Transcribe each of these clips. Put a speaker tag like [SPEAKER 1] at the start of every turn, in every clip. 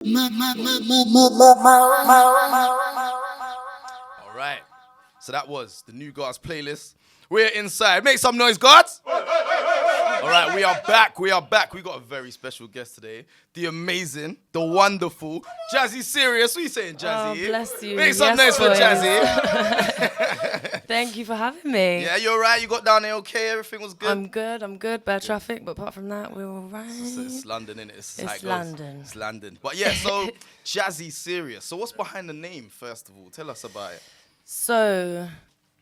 [SPEAKER 1] All right. So that was the new Guardz playlist. We're inside. Make some noise, Guardz. All right, we are back. We got a very special guest today. The amazing, the wonderful Jazzi Sirius. What are you saying, Jazzi?
[SPEAKER 2] Oh, bless you.
[SPEAKER 1] Make some noise for Jazzi.
[SPEAKER 2] Thank you for having me.
[SPEAKER 1] Yeah, you're right. You got down there okay? Everything was good?
[SPEAKER 2] I'm good. Bad traffic, but apart from that, we're all right.
[SPEAKER 1] It's London, innit?
[SPEAKER 2] It's London.
[SPEAKER 1] It's London. But yeah, so Jazzi Sirius. So what's behind the name, first of all? Tell us about it.
[SPEAKER 2] So,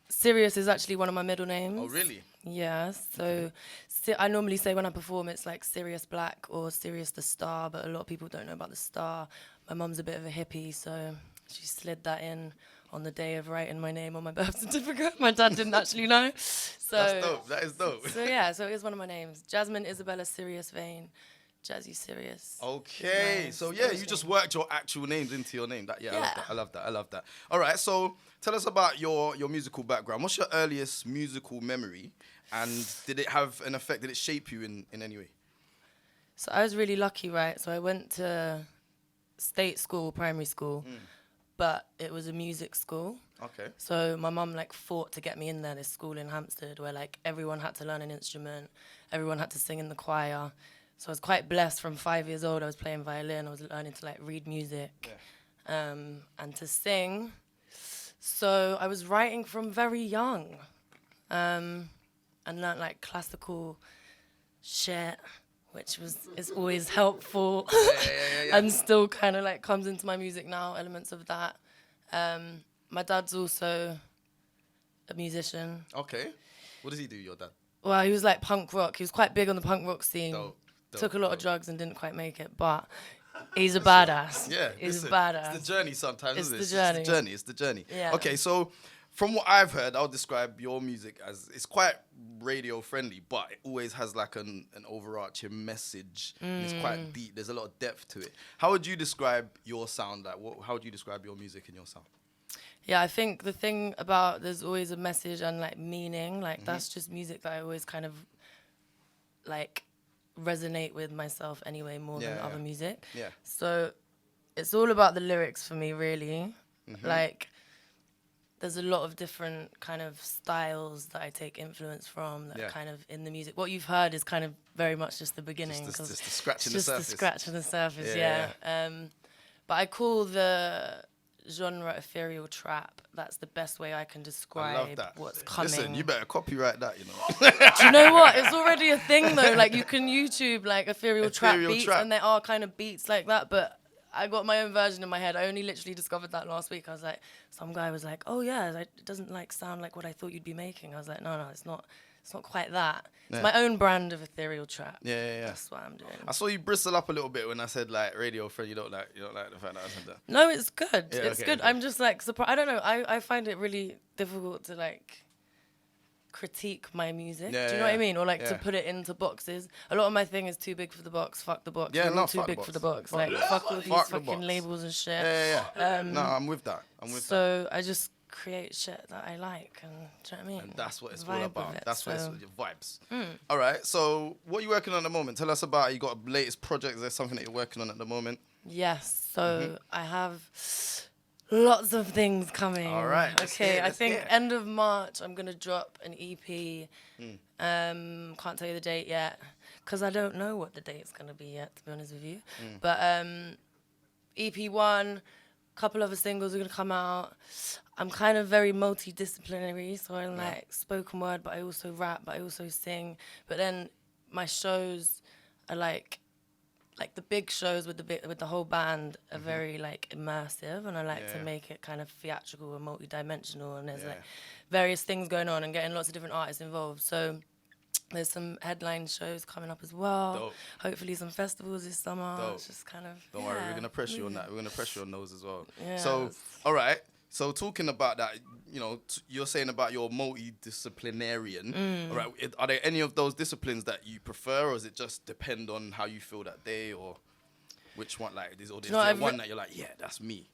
[SPEAKER 2] Sirius is actually one of my middle names.
[SPEAKER 1] Oh, really?
[SPEAKER 2] Yeah, so I normally say when I perform it's like Sirius Black or Sirius the Star, but a lot of people don't know about the Star. My mum's a bit of a hippie, so she slid that in on the day of writing my name on my birth certificate. My dad didn't actually know. So
[SPEAKER 1] that's dope. That is dope.
[SPEAKER 2] So yeah, so it is one of my names. Jasmine Isabella Sirius Vane. Jazzi Sirius.
[SPEAKER 1] Okay, so yeah, you just worked your actual names into your name. I love that. All right, so tell us about your musical background. What's your earliest musical memory, and did it have an effect? Did it shape you in any way?
[SPEAKER 2] So I was really lucky, right? So I went to state school, primary school, but it was a music school.
[SPEAKER 1] Okay.
[SPEAKER 2] So my mum fought to get me in there, this school in Hampstead, where everyone had to learn an instrument, everyone had to sing in the choir. So I was quite blessed. From 5 years old, I was playing violin. I was learning to read music, and to sing. So I was writing from very young, and learned classical shit, which is always helpful, and still kind of comes into my music now. Elements of that. My dad's also a musician.
[SPEAKER 1] Okay, what does he do, your dad?
[SPEAKER 2] Well, he was punk rock. He was quite big on the punk rock scene.
[SPEAKER 1] Dope.
[SPEAKER 2] Took a lot of drugs and didn't quite make it, but he's a badass.
[SPEAKER 1] Yeah,
[SPEAKER 2] he's a badass.
[SPEAKER 1] It's the journey sometimes, isn't it? It's the journey.
[SPEAKER 2] Yeah.
[SPEAKER 1] Okay, so from what I've heard, I'll describe your music as it's quite radio friendly, but it always has an overarching message. And it's quite deep. There's a lot of depth to it. How would you describe your sound? How would you describe your music and your sound?
[SPEAKER 2] Yeah, I think the thing about there's always a message and meaning. That's just music that I always kind of resonate with myself anyway more than other music.
[SPEAKER 1] Yeah.
[SPEAKER 2] So it's all about the lyrics for me, really. There's a lot of different kind of styles that I take influence from that are kind of in the music. What you've heard is kind of very much just the beginning.
[SPEAKER 1] Just the scratching the surface.
[SPEAKER 2] Just the scratch on the surface, yeah. But I call the genre ethereal trap. That's the best way I can describe what's coming.
[SPEAKER 1] Listen, you better copyright that, you know.
[SPEAKER 2] Do you know what? It's already a thing though. You can YouTube ethereal trap beats, and there are kind of beats like that. But I got my own version in my head. I only literally discovered that last week. I was some guy was oh yeah, it doesn't sound like what I thought you'd be making. I was no, it's not. It's not quite that. It's my own brand of ethereal trap.
[SPEAKER 1] Yeah.
[SPEAKER 2] That's what I'm doing.
[SPEAKER 1] I saw you bristle up a little bit when I said radio friend. You don't like the fact that I said that.
[SPEAKER 2] No, it's good.
[SPEAKER 1] Yeah,
[SPEAKER 2] it's good. Okay. I'm just surprised. I don't know. I find it really difficult to critique my music. Do you know what I mean? Or to put it into boxes. A lot of my thing is too big for the box. Fuck the box.
[SPEAKER 1] Yeah,
[SPEAKER 2] too big for the box. Fuck all these fucking labels and shit.
[SPEAKER 1] Yeah. No, I'm with that.
[SPEAKER 2] So I just create shit that I like, and do you know what I mean?
[SPEAKER 1] And that's what it's all about. That's what it's your vibes. All right, so what are you working on at the moment? Tell us about it. You got a latest project? Is there something that you're working on at the moment? Yes,
[SPEAKER 2] so I have lots of things coming.
[SPEAKER 1] All right.
[SPEAKER 2] Okay, I think end of March I'm gonna drop an EP. Can't tell you the date yet, because I don't know what the date's gonna be yet, to be honest with you. But EP 1, couple other singles are gonna come out. I'm kind of very multidisciplinary, so I'm spoken word, but I also rap, but I also sing. But then my shows are the big shows with the whole band are very immersive, and I like to make it kind of theatrical and multi-dimensional, and there's various things going on and getting lots of different artists involved. So there's some headline shows coming up as well.
[SPEAKER 1] Dope.
[SPEAKER 2] Hopefully some festivals this summer.
[SPEAKER 1] Dope.
[SPEAKER 2] It's just kind of
[SPEAKER 1] Don't worry, we're gonna press you on that. We're gonna press you on those as well.
[SPEAKER 2] Yes.
[SPEAKER 1] So all right. So talking about that, you're saying about your multidisciplinarian. All right, are there any of those disciplines that you prefer, or does it just depend on how you feel that day, or which one? Is there one that you're yeah, that's me?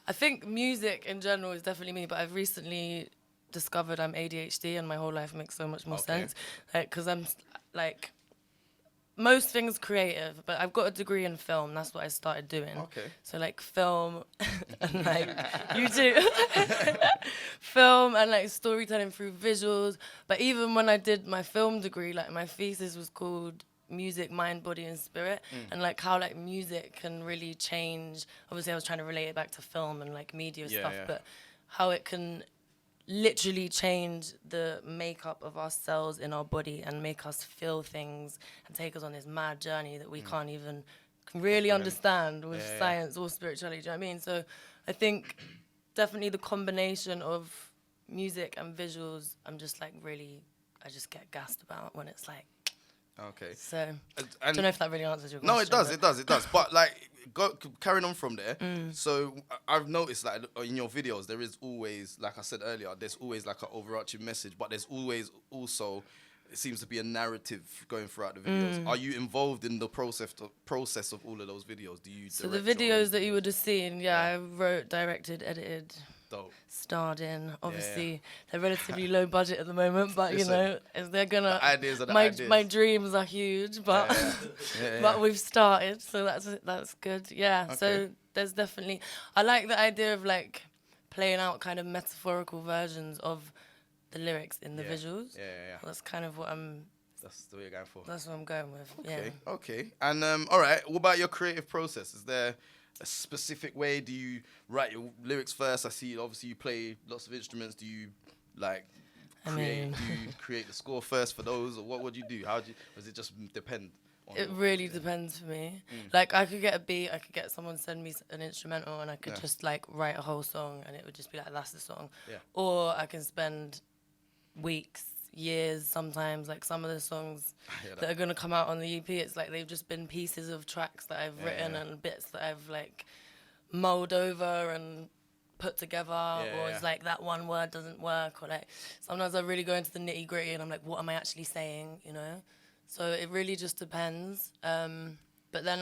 [SPEAKER 2] I think music in general is definitely me, but I've recently discovered I'm ADHD, and my whole life makes so much more sense. Because I'm most things creative, but I've got a degree in film. That's what I started doing.
[SPEAKER 1] Okay.
[SPEAKER 2] So like film and like you do film and like storytelling through visuals. But even when I did my film degree, like my thesis was called Music, Mind, Body and Spirit, and like how like music can really change. Obviously I was trying to relate it back to film and like media stuff, but how it can literally change the makeup of our cells in our body and make us feel things and take us on this mad journey that we can't even really understand with science or spirituality. Do you know what I mean? So I think definitely the combination of music and visuals, I just get gassed about when it's like.
[SPEAKER 1] Okay.
[SPEAKER 2] So I don't know if that really answers your question.
[SPEAKER 1] No, it does. But like, carrying on from there. So I've noticed that in your videos there is always, like I said earlier, there's always like an overarching message, but there's always also, it seems to be a narrative going throughout the videos. Are you involved in the process of all of those videos? Do you?
[SPEAKER 2] So the videos that you would have seen, I wrote, directed, edited.
[SPEAKER 1] Dope.
[SPEAKER 2] Starred in. Obviously, they're relatively low budget at the moment, but
[SPEAKER 1] Listen,
[SPEAKER 2] you know, if they're gonna.
[SPEAKER 1] The ideas are the
[SPEAKER 2] my
[SPEAKER 1] ideas.
[SPEAKER 2] My dreams are huge, but but we've started, so that's good. Yeah.
[SPEAKER 1] Okay.
[SPEAKER 2] So there's definitely. I like the idea of like playing out kind of metaphorical versions of the lyrics in the visuals.
[SPEAKER 1] Yeah.
[SPEAKER 2] That's kind of what I'm.
[SPEAKER 1] That's the way you're going for.
[SPEAKER 2] That's what I'm going with.
[SPEAKER 1] Okay. And all right. What about your creative process? Is there a specific way? Do you write your lyrics first? I see obviously you play lots of instruments. Do you like create the score first for those, or what would you do? Does it just depend on
[SPEAKER 2] it really depends for me. Like I could get a beat, I could get someone send me an instrumental and I could just like write a whole song and it would just be like that's the song. Or I can spend weeks, years sometimes, like some of the songs that are going to come out on the EP, it's like they've just been pieces of tracks that I've written and bits that I've like mulled over and put together, or it's like that one word doesn't work, or like sometimes I really go into the nitty gritty and I'm like, what am I actually saying, you know? So it really just depends. But then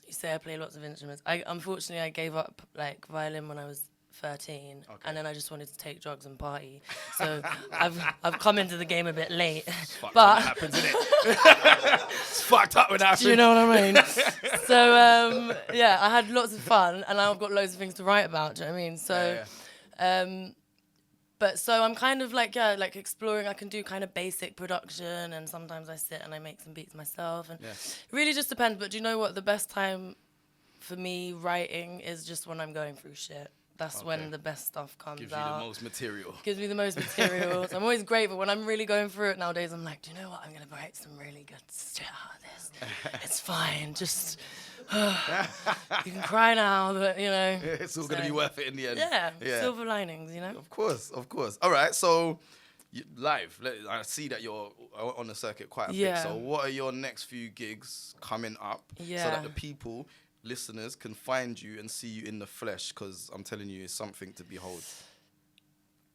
[SPEAKER 2] you say I play lots of instruments. Unfortunately I gave up like violin when I was 13, and then I just wanted to take drugs and party. So I've come into the game a bit late. But
[SPEAKER 1] happens, isn't it? It's fucked up when it happens.
[SPEAKER 2] Do you know what I mean? So I had lots of fun, and now I've got loads of things to write about. Do you know what I mean? So, but so I'm kind of like exploring. I can do kind of basic production, and sometimes I sit and I make some beats myself, and it really just depends. But do you know what? The best time for me writing is just when I'm going through shit. That's when the best stuff comes out.
[SPEAKER 1] Gives you the most material.
[SPEAKER 2] Gives me the most material. So I'm always grateful. When I'm really going through it nowadays, I'm like, do you know what? I'm going to write some really good shit out of this. It's fine. Just, you can cry now, but, you know.
[SPEAKER 1] It's all going to be worth it in the end.
[SPEAKER 2] Yeah. Silver linings, you know.
[SPEAKER 1] Of course. All right, so live. I see that you're on the circuit quite a bit. So what are your next few gigs coming up so that the people... listeners can find you and see you in the flesh, because I'm telling you, it's something to behold.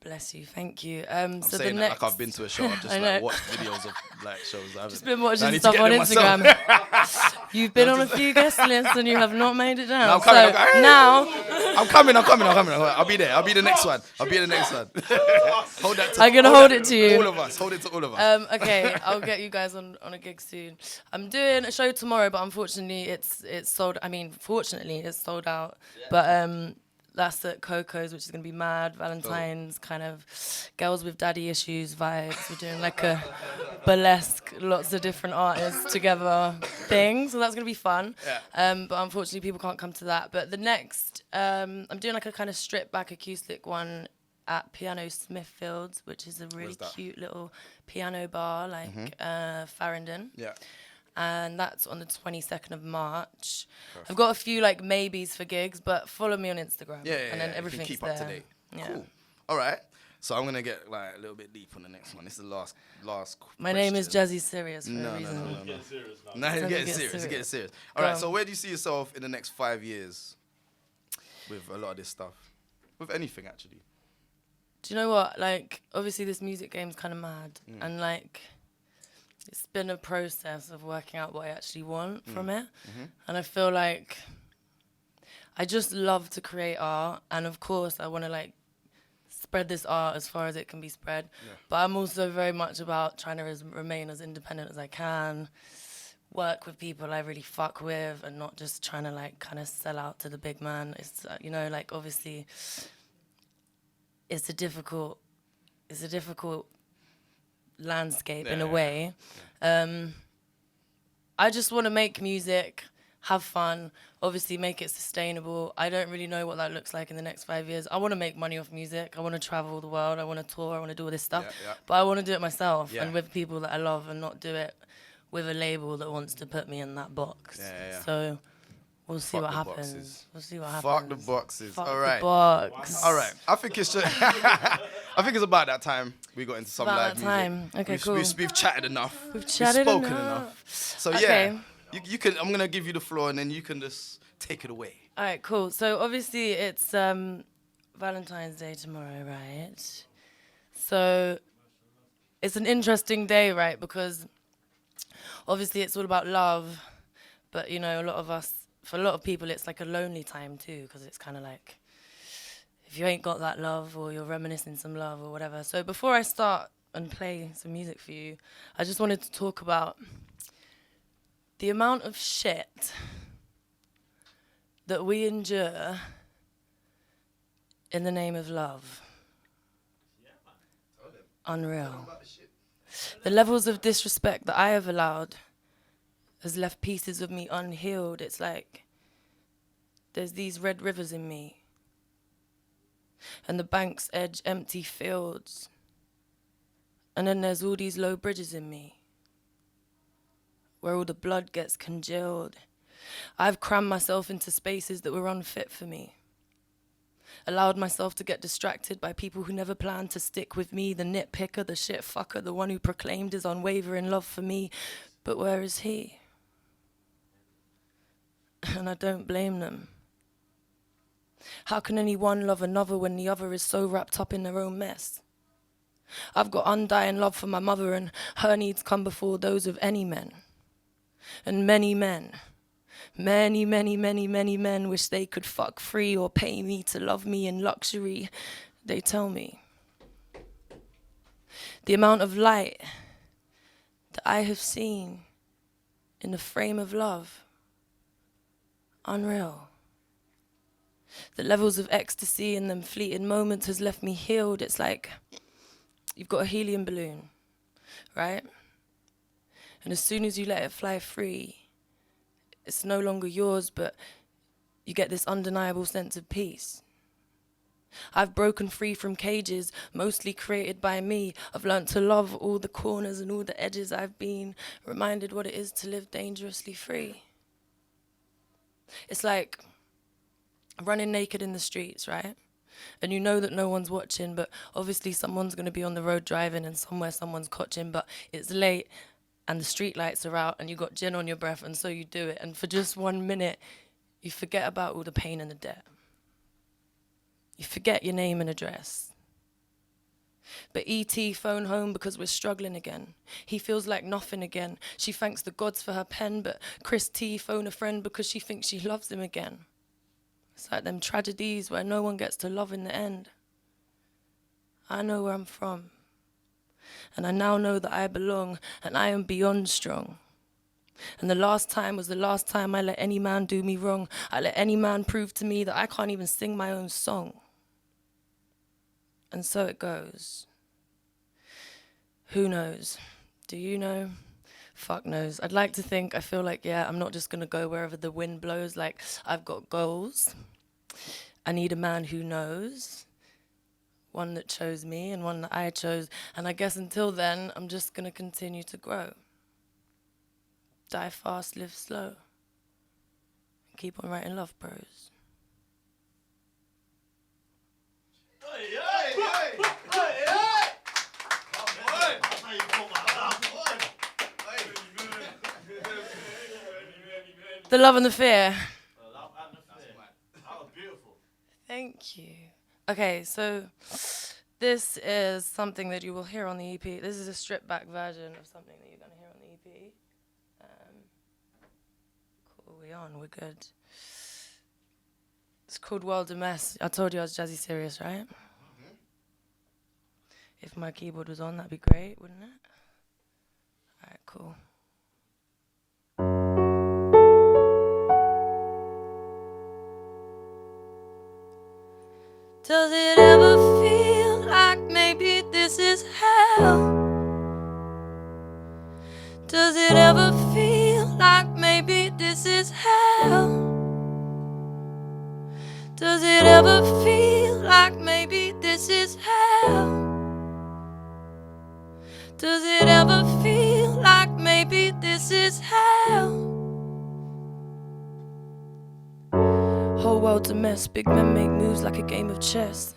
[SPEAKER 2] Bless you, thank you.
[SPEAKER 1] I'm
[SPEAKER 2] so
[SPEAKER 1] saying
[SPEAKER 2] the
[SPEAKER 1] that
[SPEAKER 2] next...
[SPEAKER 1] like I've been to a show. I've just like watched videos of like shows. I've
[SPEAKER 2] just been watching stuff on Instagram. You've been on a few guest lists and you have not made it down.
[SPEAKER 1] I'm coming. I'll be there. I'll be the next one. Hold that.
[SPEAKER 2] I'm gonna hold it to you.
[SPEAKER 1] All of us. Hold it to all of us.
[SPEAKER 2] Okay, I'll get you guys on a gig soon. I'm doing a show tomorrow, but unfortunately it's sold. I mean, fortunately it's sold out. But that's at Coco's, which is going to be mad. Valentines, kind of girls with daddy issues vibes. We're doing like a burlesque, lots of different artists together thing. So that's going to be fun. But unfortunately, people can't come to that. But the next, I'm doing like a kind of stripped back acoustic one at Piano Smithfields, which is a really cute little piano bar, like Farringdon. Yeah. And that's on the 22nd of March. Perfect. I've got a few like maybes for gigs, but follow me on Instagram. And then everything's
[SPEAKER 1] keep
[SPEAKER 2] there.
[SPEAKER 1] Up to date. Cool. All right. So I'm gonna get like a little bit deep on the next one. This is the last
[SPEAKER 2] My name is Jazzi Sirius for a reason.
[SPEAKER 1] No, you're getting serious. All right. So where do you see yourself in the next 5 years with a lot of this stuff? With anything, actually.
[SPEAKER 2] Do you know what? Like, obviously this music game's kind of mad, and like. It's been a process of working out what I actually want from it. And I feel like I just love to create art. And of course, I want to like spread this art as far as it can be spread. But I'm also very much about trying to remain as independent as I can, work with people I really fuck with and not just trying to like kind of sell out to the big man. It's you know, like obviously it's a difficult landscape in a way. I just want to make music, have fun, obviously make it sustainable. I don't really know what that looks like in the next 5 years. I want to make money off music. I want to travel the world. I want to tour. I want to do all this stuff. But I want to do it myself and with people that I love and not do it with a label that wants to put me in that box. So we'll see what happens.
[SPEAKER 1] Boxes.
[SPEAKER 2] We'll see what happens.
[SPEAKER 1] Fuck the boxes.
[SPEAKER 2] Fuck
[SPEAKER 1] all right.
[SPEAKER 2] the box.
[SPEAKER 1] All right. I think it's just I think it's about that time we got into some live music.
[SPEAKER 2] Okay, cool.
[SPEAKER 1] We've chatted enough.
[SPEAKER 2] We've spoken
[SPEAKER 1] enough. So
[SPEAKER 2] okay.
[SPEAKER 1] You can. I'm gonna give you the floor, and then you can just take it away.
[SPEAKER 2] All right, cool. So obviously it's Valentine's Day tomorrow, right? So it's an interesting day, right? Because obviously it's all about love, but you know, for a lot of people, it's like a lonely time too, because it's kind of like if you ain't got that love or you're reminiscing some love or whatever. So before I start and play some music for you, I just wanted to talk about the amount of shit that we endure in the name of love. Unreal. The levels of disrespect that I have allowed has left pieces of me unhealed. It's like there's these red rivers in me, and the banks edge empty fields, and then there's all these low bridges in me where all the blood gets congealed. I've crammed myself into spaces that were unfit for me, allowed myself to get distracted by people who never planned to stick with me, the nitpicker, the shit fucker, the one who proclaimed his unwavering love for me. But where is he? And I don't blame them. How can any one love another when the other is so wrapped up in their own mess? I've got undying love for my mother, and her needs come before those of any men. And many men, many, many, many, many men wish they could fuck free or pay me to love me in luxury. They tell me the amount of light that I have seen in the frame of love, unreal. The levels of ecstasy in them fleeting moments has left me healed. It's like you've got a helium balloon, right? And as soon as you let it fly free, it's no longer yours, but you get this undeniable sense of peace. I've broken free from cages, mostly created by me. I've learnt to love all the corners and all the edges. I've been reminded what it is to live dangerously free. It's like running naked in the streets, right? And you know that no one's watching, but obviously someone's going to be on the road driving and somewhere someone's catching, but it's late and the street lights are out and you got gin on your breath, and so you do it. And for just 1 minute, you forget about all the pain and the debt. You forget your name and address. But E.T. phone home because we're struggling again. He feels like nothing again. She thanks the gods for her pen, but Chris T phone a friend because she thinks she loves him again. It's like them tragedies where no one gets to love in the end. I know where I'm from. And I now know that I belong, and I am beyond strong. And the last time was the last time I let any man do me wrong. I let any man prove to me that I can't even sing my own song. And so it goes. Who knows? Do you know? Fuck knows. I'd like to think, I feel like, I'm not just gonna go wherever the wind blows. Like, I've got goals. I need a man who knows. One that chose me and one that I chose. And I guess until then, I'm just gonna continue to grow. Die fast, live slow. Keep on writing love prose. The love and the fear.
[SPEAKER 3] The love and the fear. That was beautiful.
[SPEAKER 2] Thank you. Okay, so this is something that you will hear on the EP. This is a stripped back version of something that you're going to hear on the EP. Cool, we're on, we're good. It's called World a Mess. I told you I was Jazzi Sirius, right? Mm-hmm. If my keyboard was on, that'd be great, wouldn't it? All right, cool. Does it ever feel like maybe this is hell? Does it ever feel like maybe this is hell? Does it ever feel like maybe this is hell? Does it ever feel like maybe this is hell? Whole world's a mess, big men make moves like a game of chess.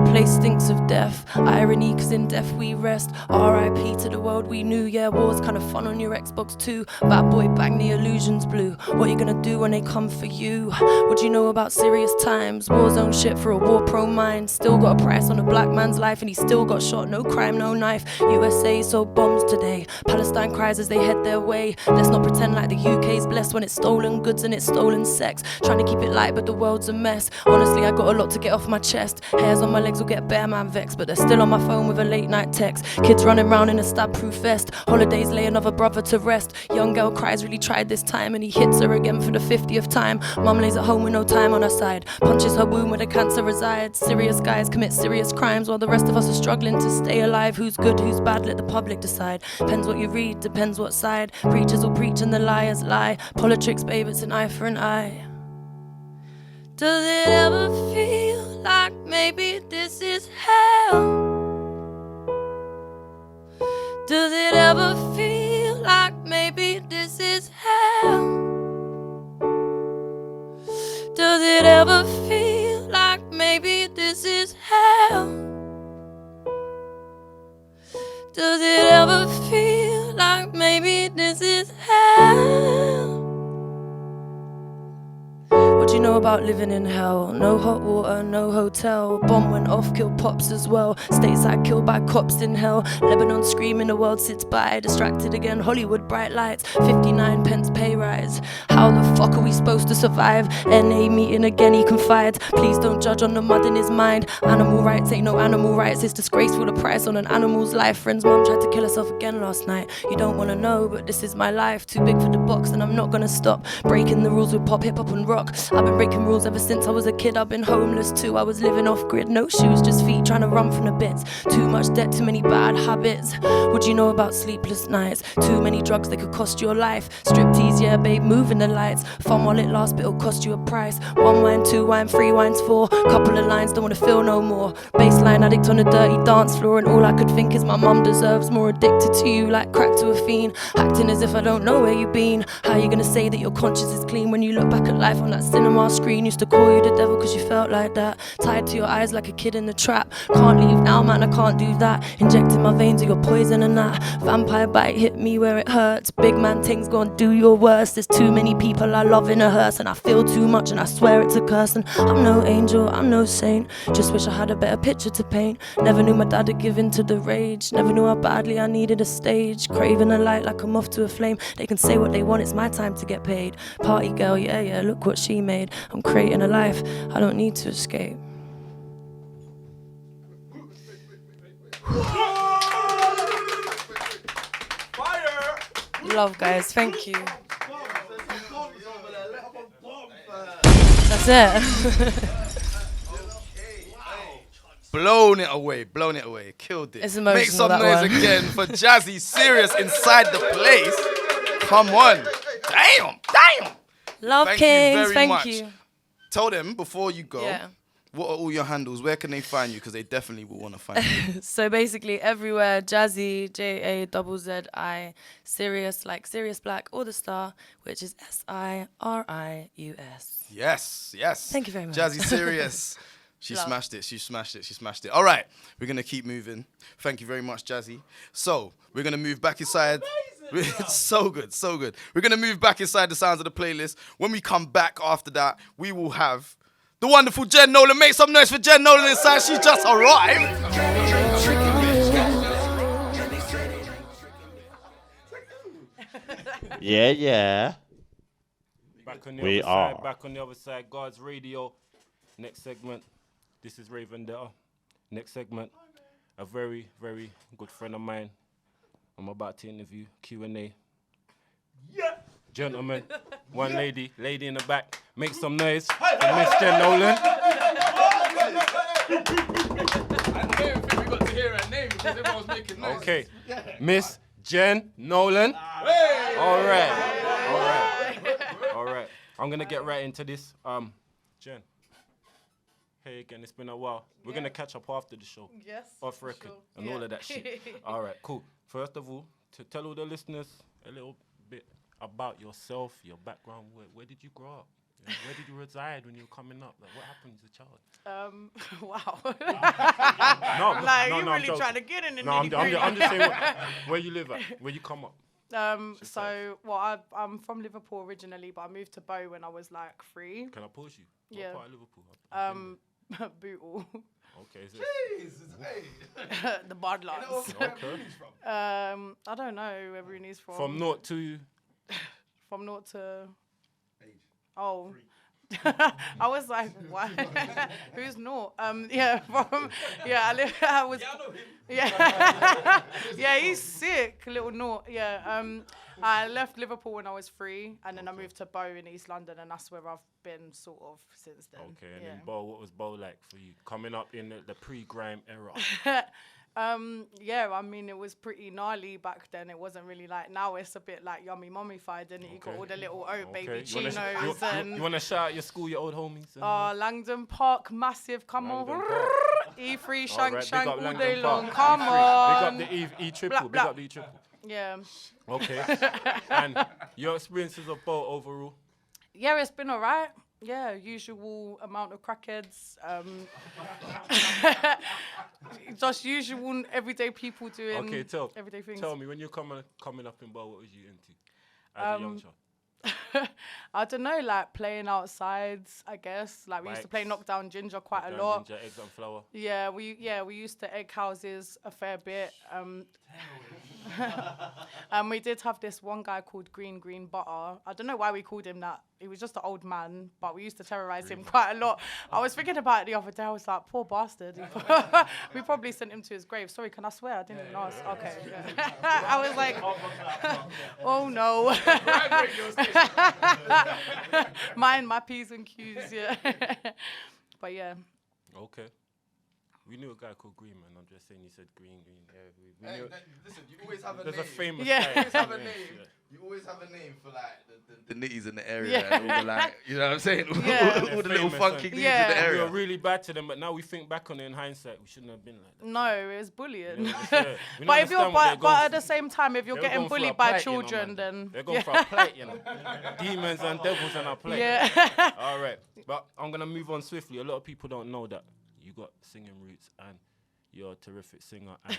[SPEAKER 2] Place stinks of death, irony cause in death we rest. R.I.P. to the world we knew, yeah, war's kinda fun on your Xbox too. Bad boy bang, the illusion's blue. What you gonna do when they come for you? What do you know about serious times? Warzone shit for a war pro mind. Still got a price on a black man's life and he still got shot, no crime, no knife. USA sold bombs today, Palestine cries as they head their way. Let's not pretend like the UK's blessed when it's stolen goods and it's stolen sex. Trying to keep it light but the world's a mess. Honestly I got a lot to get off my chest. Hairs on my legs will get bare man vexed, but they're still on my phone with a late night text. Kids running round in a stab-proof vest. Holidays lay another brother to rest. Young girl cries, really tried this time, and he hits her again for the 50th time. Mum lays at home with no time on her side, punches her womb where the cancer resides. Serious guys commit serious crimes while the rest of us are struggling to stay alive. Who's good, who's bad, let the public decide. Depends what you read, depends what side. Preachers will preach and the liars lie. Politics, babe, it's an eye for an eye. Does it ever feel like maybe this is hell? Does it ever feel like maybe this is hell? Does it ever feel like maybe this is hell? Does it ever feel like maybe this is hell? What do you know about living in hell? No hot water, no hotel. Bomb went off, killed pops as well. Stateside killed by cops in hell. Lebanon screaming, the world sits by. Distracted again, Hollywood bright lights. 59 pence pay rise. How the fuck are we supposed to survive? NA meeting again, he confides. Please don't judge on the mud in his mind. Animal rights ain't no animal rights. It's disgraceful, the price on an animal's life. Friend's mum tried to kill herself again last night. You don't wanna know, but this is my life. Too big for the box and I'm not gonna stop. Breaking the rules with pop, hip hop and rock. I've been breaking rules ever since I was a kid. I've been homeless too. I was living off grid, no shoes, just feet, trying to run from the bits. Too much debt, too many bad habits. What do you know about sleepless nights? Too many drugs, they could cost your life. Striptease, yeah babe, moving the lights. Fun while it lasts, but it'll cost you a price. 1 wine, 2 wine, 3 wines, 4. Couple of lines, don't wanna feel no more. Baseline addict on a dirty dance floor, and all I could think is my mum deserves more. Addicted to you like crack to a fiend. Acting as if I don't know where you've been. How you gonna say that your conscience is clean when you look back at life on that cinema screen? Used to call you the devil cause you felt like that. Tied to your eyes like a kid in the trap. Can't leave now man, I can't do that. Injecting my veins with your poison and that. Vampire bite hit me where it hurts. Big man things gon' do your worst. There's too many people I love in a hearse, and I feel too much and I swear it's a curse. And I'm no angel, I'm no saint. Just wish I had a better picture to paint. Never knew my dad would give in to the rage. Never knew how badly I needed a stage. Craving a light like a moth to a flame. They can say what they want, it's my time to get paid. Party girl, yeah, yeah, look what she made. I'm creating a life, I don't need to escape.
[SPEAKER 3] Fire!
[SPEAKER 2] Love guys, thank you. That's it.
[SPEAKER 1] Blown it away, killed it.
[SPEAKER 2] It's emotional,
[SPEAKER 1] Make some
[SPEAKER 2] that
[SPEAKER 1] noise
[SPEAKER 2] one.
[SPEAKER 1] again for Jazzi Sirius inside the place. Come on. Damn.
[SPEAKER 2] Love
[SPEAKER 1] Thank you
[SPEAKER 2] Kings,
[SPEAKER 1] very
[SPEAKER 2] thank
[SPEAKER 1] much.
[SPEAKER 2] you.
[SPEAKER 1] Tell them before you go,
[SPEAKER 2] Yeah.
[SPEAKER 1] what are all your handles? Where can they find you? Because they definitely will want to find you.
[SPEAKER 2] So basically everywhere, Jazzi, Jazzi, Sirius, like Sirius Black, or the star, which is Sirius.
[SPEAKER 1] Yes.
[SPEAKER 2] Thank you very much.
[SPEAKER 1] Jazzi Sirius. She
[SPEAKER 2] Love.
[SPEAKER 1] smashed it. All right, we're going to keep moving. Thank you very much, Jazzi. So, we're going to move back inside. It's so good. We're going to move back inside the sounds of the playlist. When we come back after that, we will have the wonderful Jen Nolan. Make some noise for Jen Nolan inside. She just arrived.
[SPEAKER 4] Yeah.
[SPEAKER 3] Back on the
[SPEAKER 4] We
[SPEAKER 3] other
[SPEAKER 4] are.
[SPEAKER 3] side, back on the other side, Guardz Radio. Next segment, this is Ray Vandetta. Next segment, a very, very good friend of mine. I'm about to interview, Q&A. Yeah! Gentlemen, one lady in the back. Make some noise for Miss Jen Nolan.
[SPEAKER 1] I don't even think we got to hear her name because everyone was making noise.
[SPEAKER 3] Okay, Miss Jen Nolan.
[SPEAKER 1] Hey!
[SPEAKER 3] All right. I'm gonna get right into this. Jen. Hey again, it's been a while. We're gonna catch up after the show.
[SPEAKER 2] Yes.
[SPEAKER 3] Off record and all of that shit. All right, cool. First of all, to tell all the listeners a little bit about yourself, your background. Where did you grow up? Where did you reside when you were coming up? Like, what happened as a child?
[SPEAKER 2] Wow.
[SPEAKER 3] No,
[SPEAKER 2] you're really trying to get in the nitty-gritty.
[SPEAKER 3] I'm just saying where you live at, where you come up.
[SPEAKER 2] I'm from Liverpool originally, but I moved to Bow when I was like 3.
[SPEAKER 3] Can I pause you?
[SPEAKER 2] Yeah.
[SPEAKER 3] What part of Liverpool?
[SPEAKER 2] Bootle.
[SPEAKER 3] Okay.
[SPEAKER 1] Jesus, hey.
[SPEAKER 2] The Badlands.
[SPEAKER 3] Okay.
[SPEAKER 2] I don't know where Rooney's from.
[SPEAKER 3] From naught to.
[SPEAKER 2] From naught to.
[SPEAKER 1] Age.
[SPEAKER 2] Oh. I was like, what? Who's naught? I was. Yeah, I know him. Yeah. Yeah, he's sick, little naught. Yeah. I left Liverpool when I was 3, and then I moved to Bow in East London, and that's where I've been sort of since then.
[SPEAKER 3] Okay, and then Bow, what was Bow like for you? Coming up in the pre-grime era.
[SPEAKER 2] Yeah, I mean, it was pretty gnarly back then. It wasn't really like now. It's a bit like yummy mummified, and you got all the little baby chinos and.
[SPEAKER 3] You want to shout out your school, your old homies?
[SPEAKER 2] Langdon Park, massive. Come
[SPEAKER 3] Langdon
[SPEAKER 2] on,
[SPEAKER 3] Park.
[SPEAKER 2] E3 shank all
[SPEAKER 3] Langdon
[SPEAKER 2] day
[SPEAKER 3] Park.
[SPEAKER 2] long. Come
[SPEAKER 3] Big
[SPEAKER 2] on.
[SPEAKER 3] up the E triple. Big up the E triple.
[SPEAKER 2] Yeah.
[SPEAKER 3] Okay. And your experiences of Bow overall?
[SPEAKER 2] Yeah, it's been alright. Yeah, usual amount of crackheads. Just usual everyday people doing everyday things.
[SPEAKER 3] Tell me, when you're coming up in Bow, what was you into as a young child?
[SPEAKER 2] I don't know, like playing outside, I guess. Like we used to play Knockdown Ginger quite a lot.
[SPEAKER 3] Ginger, eggs and flour.
[SPEAKER 2] Yeah, we used to egg houses a fair bit. We did have this one guy called Green Butter. I don't know why we called him that. He was just an old man, but we used to terrorize him quite a lot. I was thinking about it the other day. I was like, poor bastard. We probably sent him to his grave. Sorry, can I swear? I didn't even ask. Okay. Yeah. I was like, oh no. Mind my P's and Q's, yeah. But yeah.
[SPEAKER 3] Okay. We knew a guy called Green, man. I'm just saying you said green. Yeah, we knew.
[SPEAKER 1] Listen, you always have a
[SPEAKER 3] There's
[SPEAKER 1] name.
[SPEAKER 3] a famous
[SPEAKER 2] Yeah.
[SPEAKER 3] guy.
[SPEAKER 1] You always have a name. You always have a name for like the nitties in the area.
[SPEAKER 2] Yeah.
[SPEAKER 1] And all the, like, you know what I'm saying?
[SPEAKER 2] Yeah.
[SPEAKER 1] all the little funky nitties
[SPEAKER 2] Yeah.
[SPEAKER 1] in the
[SPEAKER 3] We
[SPEAKER 1] area.
[SPEAKER 3] were really bad to them, but now we think back on it in hindsight, we shouldn't have been like that.
[SPEAKER 2] No, it was bullying.
[SPEAKER 3] We
[SPEAKER 2] But if
[SPEAKER 3] understand what they're
[SPEAKER 2] but
[SPEAKER 3] going
[SPEAKER 2] at the
[SPEAKER 3] through.
[SPEAKER 2] same time, if you're
[SPEAKER 3] They were
[SPEAKER 2] getting
[SPEAKER 3] going for a
[SPEAKER 2] bullied by
[SPEAKER 3] plight, you know,
[SPEAKER 2] children,
[SPEAKER 3] man.
[SPEAKER 2] then
[SPEAKER 3] They're going for a plate, you know. Demons and devils on a plate.
[SPEAKER 2] Yeah.
[SPEAKER 3] All right, but I'm gonna move on swiftly. A lot of people don't know that you got singing roots and you're a terrific singer. And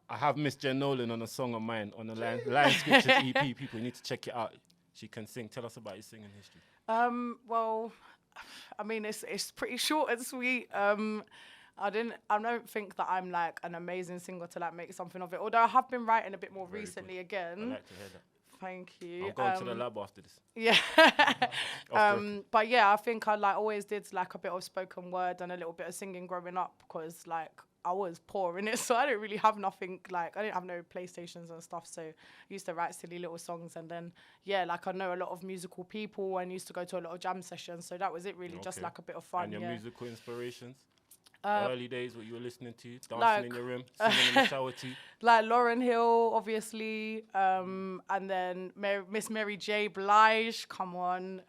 [SPEAKER 3] I have Miss Jen Nolan on a song of mine on the Line Scriptures EP. People need to check it out. She can sing. Tell us about your singing history.
[SPEAKER 2] Well, I mean, it's pretty short and sweet. I don't think that I'm like an amazing singer to like make something of it. Although I have been writing a bit more
[SPEAKER 3] Very
[SPEAKER 2] recently
[SPEAKER 3] good.
[SPEAKER 2] again.
[SPEAKER 3] I like to hear that.
[SPEAKER 2] Thank you.
[SPEAKER 3] I'm going to the lab after this.
[SPEAKER 2] Yeah. But yeah, I think I like always did like a bit of spoken word and a little bit of singing growing up because like I was poor in it, so I didn't really have nothing. Like I didn't have no PlayStations and stuff, so I used to write silly little songs. And then yeah, like I know a lot of musical people and used to go to a lot of jam sessions. So that was it really, just like a bit of fun.
[SPEAKER 3] And your
[SPEAKER 2] yeah.
[SPEAKER 3] musical inspirations? Early days, what you were listening to, dancing
[SPEAKER 2] like,
[SPEAKER 3] in your room, singing in the shower too.
[SPEAKER 2] Like Lauryn Hill, obviously, and then Miss Mary J. Blige. Come on.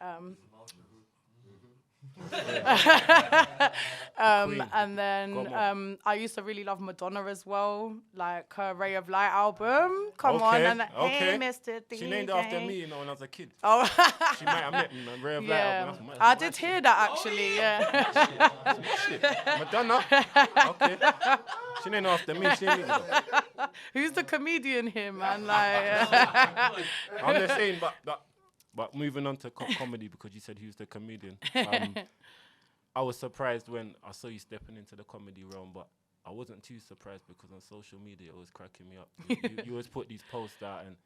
[SPEAKER 2] And then I used to really love Madonna as well, like her Ray of Light album. Come on, and hey, Mr. DJ.
[SPEAKER 3] She named it after me, you know, when I was a kid.
[SPEAKER 2] Oh,
[SPEAKER 3] she might have met me, man. Ray of Light album.
[SPEAKER 2] I did hear that actually. Yeah.
[SPEAKER 3] Madonna. Okay. She named it after me. She named it.
[SPEAKER 2] Who's the comedian here, man? Like,
[SPEAKER 3] I'm just saying, but moving on to comedy, because you said he was the comedian. I was surprised when I saw you stepping into the comedy realm, but I wasn't too surprised because on social media it was cracking me up. You always put these posts out and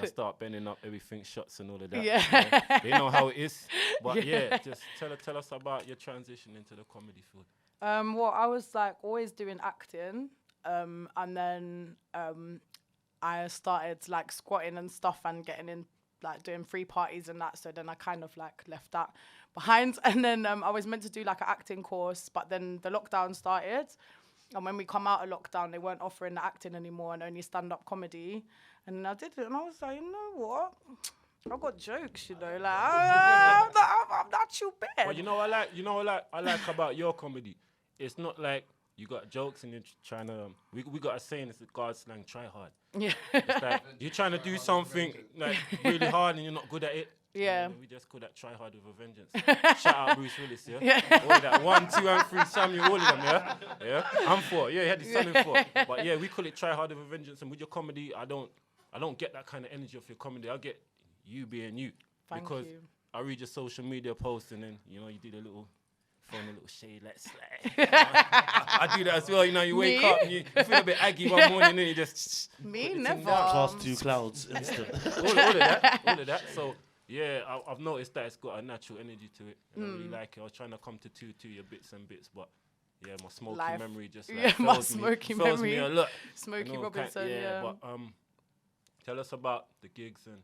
[SPEAKER 3] I start bending up everything, shots and all of that.
[SPEAKER 2] Yeah.
[SPEAKER 3] You know? They know how it is. But just tell us about your transition into the comedy field.
[SPEAKER 2] Well, I was like always doing acting, and then I started like squatting and stuff and getting in
[SPEAKER 4] like doing free parties and that. So then I kind of like left that behind. And then I was meant to do like an acting course, but then the lockdown started. And when we come out of lockdown, they weren't offering the acting anymore and only stand-up comedy. And I did it, and I was like, you know what? I've got jokes, you know, like I'm not your bad.
[SPEAKER 3] Well, I like about your comedy. It's not like you got jokes and you're trying to. We got a saying, it's a Guardz slang, try hard.
[SPEAKER 4] Yeah.
[SPEAKER 3] It's like you're trying to do something like really hard and you're not good at it.
[SPEAKER 4] Yeah.
[SPEAKER 3] We just call that try hard with a vengeance. Shout out Bruce Willis, yeah? All of that. 1, 2, and 3, Samuel, all of them, yeah? Yeah. I'm 4. Yeah, he had his son in 4. But yeah, we call it try hard with a vengeance. And with your comedy, I don't get that kind of energy off your comedy. I get you being you.
[SPEAKER 4] Thank
[SPEAKER 3] because
[SPEAKER 4] you.
[SPEAKER 3] I read your social media posts and then, you did a little throwing a little shade, let's slay. I do that as well, you wake up and you feel a bit aggy one morning and you just
[SPEAKER 4] Me never.
[SPEAKER 5] Class 2 clouds instant.
[SPEAKER 3] all of that. So yeah, I've noticed that it's got a natural energy to it. And I really like it. I was trying to come to your bits and bits, but yeah, my smoky memory just fails me a lot.
[SPEAKER 4] Smoky Robinson,
[SPEAKER 3] But tell us about the gigs and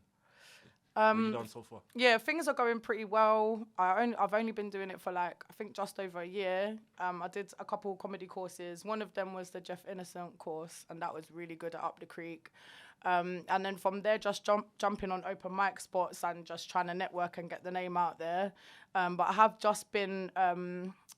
[SPEAKER 3] what you've done so far.
[SPEAKER 4] Yeah, things are going pretty well. I've only been doing it for like, I think just over a year. I did a couple comedy courses. One of them was the Jeff Innocent course, and that was really good at Up the Creek. And then from there, just jumping on open mic spots and just trying to network and get the name out there. But I have just been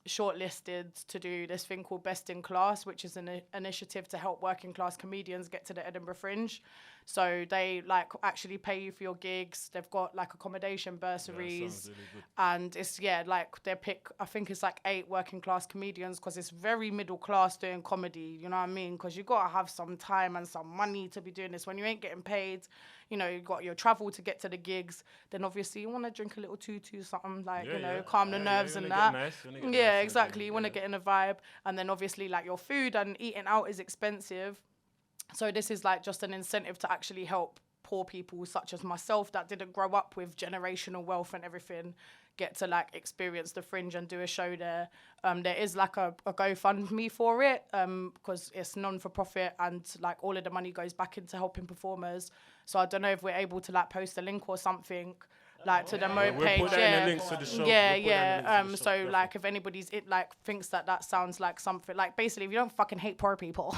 [SPEAKER 4] shortlisted to do this thing called Best in Class, which is an initiative to help working class comedians get to the Edinburgh Fringe. So they like actually pay you for your gigs. They've got like accommodation bursaries,
[SPEAKER 3] really good.
[SPEAKER 4] And it's like they pick. I think it's like 8 working class comedians because it's very middle class doing comedy. You know what I mean? Because you gotta have some time and some money to be doing this. When you ain't getting paid, you got your travel to get to the gigs. Then obviously you want to drink a little tutu, something like calm the nerves and that. Exactly. You want to get in a vibe, and then obviously like your food and eating out is expensive. So this is like just an incentive to actually help poor people such as myself that didn't grow up with generational wealth and everything get to like experience the Fringe and do a show there. There is like a GoFundMe for it because it's non-for-profit and like all of the money goes back into helping performers. So I don't know if we're able to like post a link or something like to the Mo
[SPEAKER 3] We'll
[SPEAKER 4] page.
[SPEAKER 3] put that in the links to the show.
[SPEAKER 4] So like if anybody's thinks that sounds like something like basically if you don't fucking hate poor people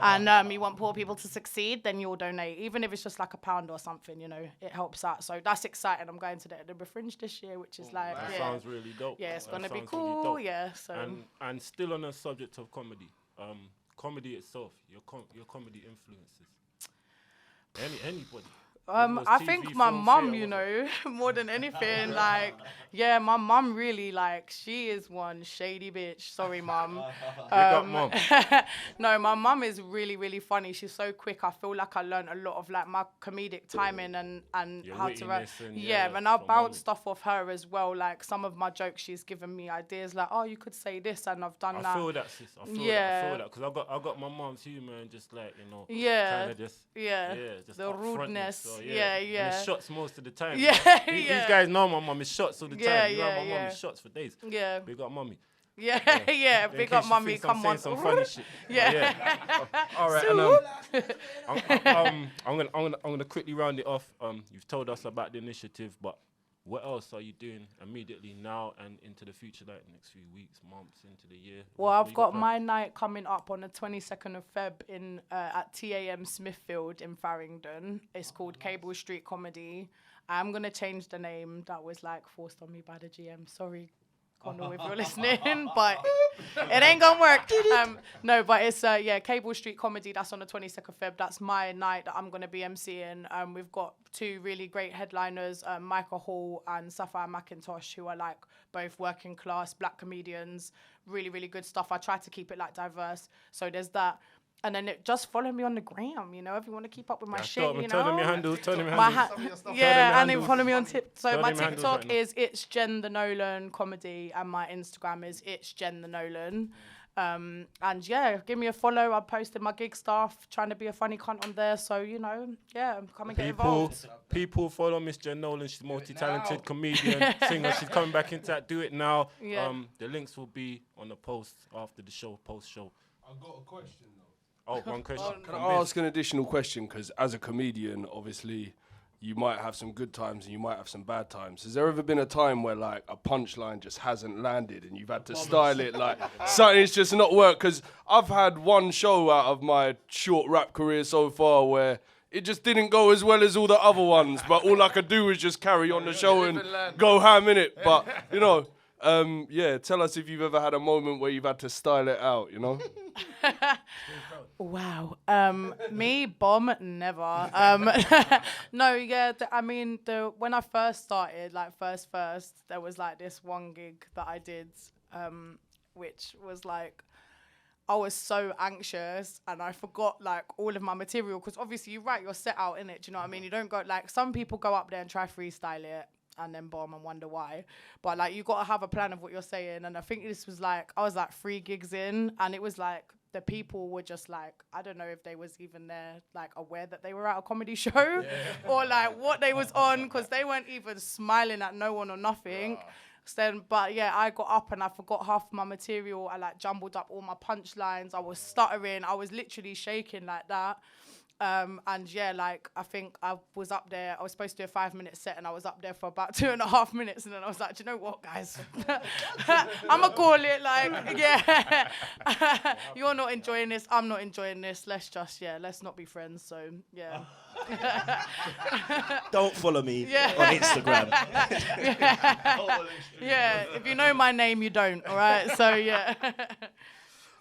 [SPEAKER 4] and you want poor people to succeed, then you'll donate, even if it's just like £1 or something. It helps out. So that's exciting. I'm going to the Edinburgh Fringe this year, which is like
[SPEAKER 3] That sounds really dope.
[SPEAKER 4] Yeah, it's gonna be
[SPEAKER 3] sounds
[SPEAKER 4] cool.
[SPEAKER 3] really dope.
[SPEAKER 4] Yeah. So
[SPEAKER 3] and still on the subject of comedy, comedy itself, your comedy influences. Anybody.
[SPEAKER 4] I
[SPEAKER 3] TV,
[SPEAKER 4] think my
[SPEAKER 3] film,
[SPEAKER 4] mum,
[SPEAKER 3] theatre,
[SPEAKER 4] more than anything, like, yeah, my mum really, like, she is one shady bitch. Sorry, mum.
[SPEAKER 3] Mum.
[SPEAKER 4] No, my mum is really, really funny. She's so quick. I feel like I learned a lot of, like, my comedic timing and
[SPEAKER 3] Your
[SPEAKER 4] how to write.
[SPEAKER 3] and
[SPEAKER 4] And I'll
[SPEAKER 3] from
[SPEAKER 4] bounce
[SPEAKER 3] mummy.
[SPEAKER 4] stuff off her as well. Like, some of my jokes, she's given me ideas, like, oh, you could say this, and I've done that.
[SPEAKER 3] I feel that, sis. I feel that. Because I got my mum's humor and just like, kind of just, just
[SPEAKER 4] the
[SPEAKER 3] upfrontness.
[SPEAKER 4] rudeness.
[SPEAKER 3] So,
[SPEAKER 4] Yeah.
[SPEAKER 3] And it's shots most of the time.
[SPEAKER 4] Yeah,
[SPEAKER 3] These guys know my mum is shots all the time. My mum
[SPEAKER 4] yeah.
[SPEAKER 3] is shots for days.
[SPEAKER 4] Yeah.
[SPEAKER 3] Big up mummy.
[SPEAKER 4] Yeah.
[SPEAKER 3] In
[SPEAKER 4] Big
[SPEAKER 3] case
[SPEAKER 4] up,
[SPEAKER 3] she
[SPEAKER 4] mummy.
[SPEAKER 3] thinks
[SPEAKER 4] Come
[SPEAKER 3] I'm
[SPEAKER 4] on.
[SPEAKER 3] saying some funny shit.
[SPEAKER 4] Yeah.
[SPEAKER 3] All right. And I'm gonna quickly round it off. You've told us about the initiative, but what else are you doing immediately now and into the future, like next few weeks, months, into the year?
[SPEAKER 4] Well, I've got my night coming up on the 22nd of Feb at TAM Smithfield in Farringdon. It's called Cable Street Comedy. I'm going to change the name. That was like forced on me by the GM. Sorry, Connor, if you're listening, but it ain't going to work. No, but it's, Cable Street Comedy. That's on the 22nd of Feb. That's my night that I'm going to be emceeing. We've got 2 really great headliners, Michael Hall and Sapphire McIntosh, who are like both working class black comedians. Really, really good stuff. I try to keep it like diverse. So there's that. And then just follow me on the gram, if you want to keep up with my shit,
[SPEAKER 3] Tell them your handle.
[SPEAKER 4] And then follow me on tip. So my
[SPEAKER 3] them your handles
[SPEAKER 4] TikTok
[SPEAKER 3] right now.
[SPEAKER 4] is It's Jen the Nolan Comedy, and my Instagram is It's Jen the Nolan. And give me a follow. I'm posting my gig stuff, trying to be a funny cunt on there. So, come and get involved.
[SPEAKER 3] People follow Miss Jen Nolan. She's a multi-talented comedian, singer. She's coming back into that. Do it now.
[SPEAKER 4] Yeah.
[SPEAKER 3] The links will be on the post after the show, post-show.
[SPEAKER 6] I've got a question, though.
[SPEAKER 3] Oh, one question.
[SPEAKER 6] Can I ask an additional question? Because as a comedian, obviously, you might have some good times and you might have some bad times. Has there ever been a time where like a punchline just hasn't landed and you've had to style it like something's just not worked? Because I've had one show out of my short rap career so far where it just didn't go as well as all the other ones, but all I could do was just carry on the show and go ham in it. But, you know, yeah, tell us if you've ever had a moment where you've had to style it out, you know?
[SPEAKER 4] Wow. Me, bomb, never. No, yeah, I mean, when I first started, like first, there was like this one gig that I did, which was like, I was so anxious and I forgot like all of my material, because obviously you write your set out in it, do you know what I mean? You don't go, like, some people go up there and try freestyle it and then bomb and wonder why. But like, you got to have a plan of what you're saying. And I think this was like, I was like 3 gigs in, and it was like, the people were just like, I don't know if they was even there, like aware that they were at a comedy show or like what they was on, because they weren't even smiling at no one or nothing. Then, but yeah, I got up and I forgot half my material. I like jumbled up all my punchlines. I was stuttering. I was literally shaking like that. And yeah, like, I think I was up there, I was supposed to do a 5-minute set and I was up there for about 2.5 minutes, and then I was like, do you know what, guys? I'ma call it, like, yeah. You're not enjoying this, I'm not enjoying this. Let's just, let's not be friends, so, yeah.
[SPEAKER 5] Don't follow me on Instagram.
[SPEAKER 4] Yeah, if you know my name, you don't, all right? So, yeah.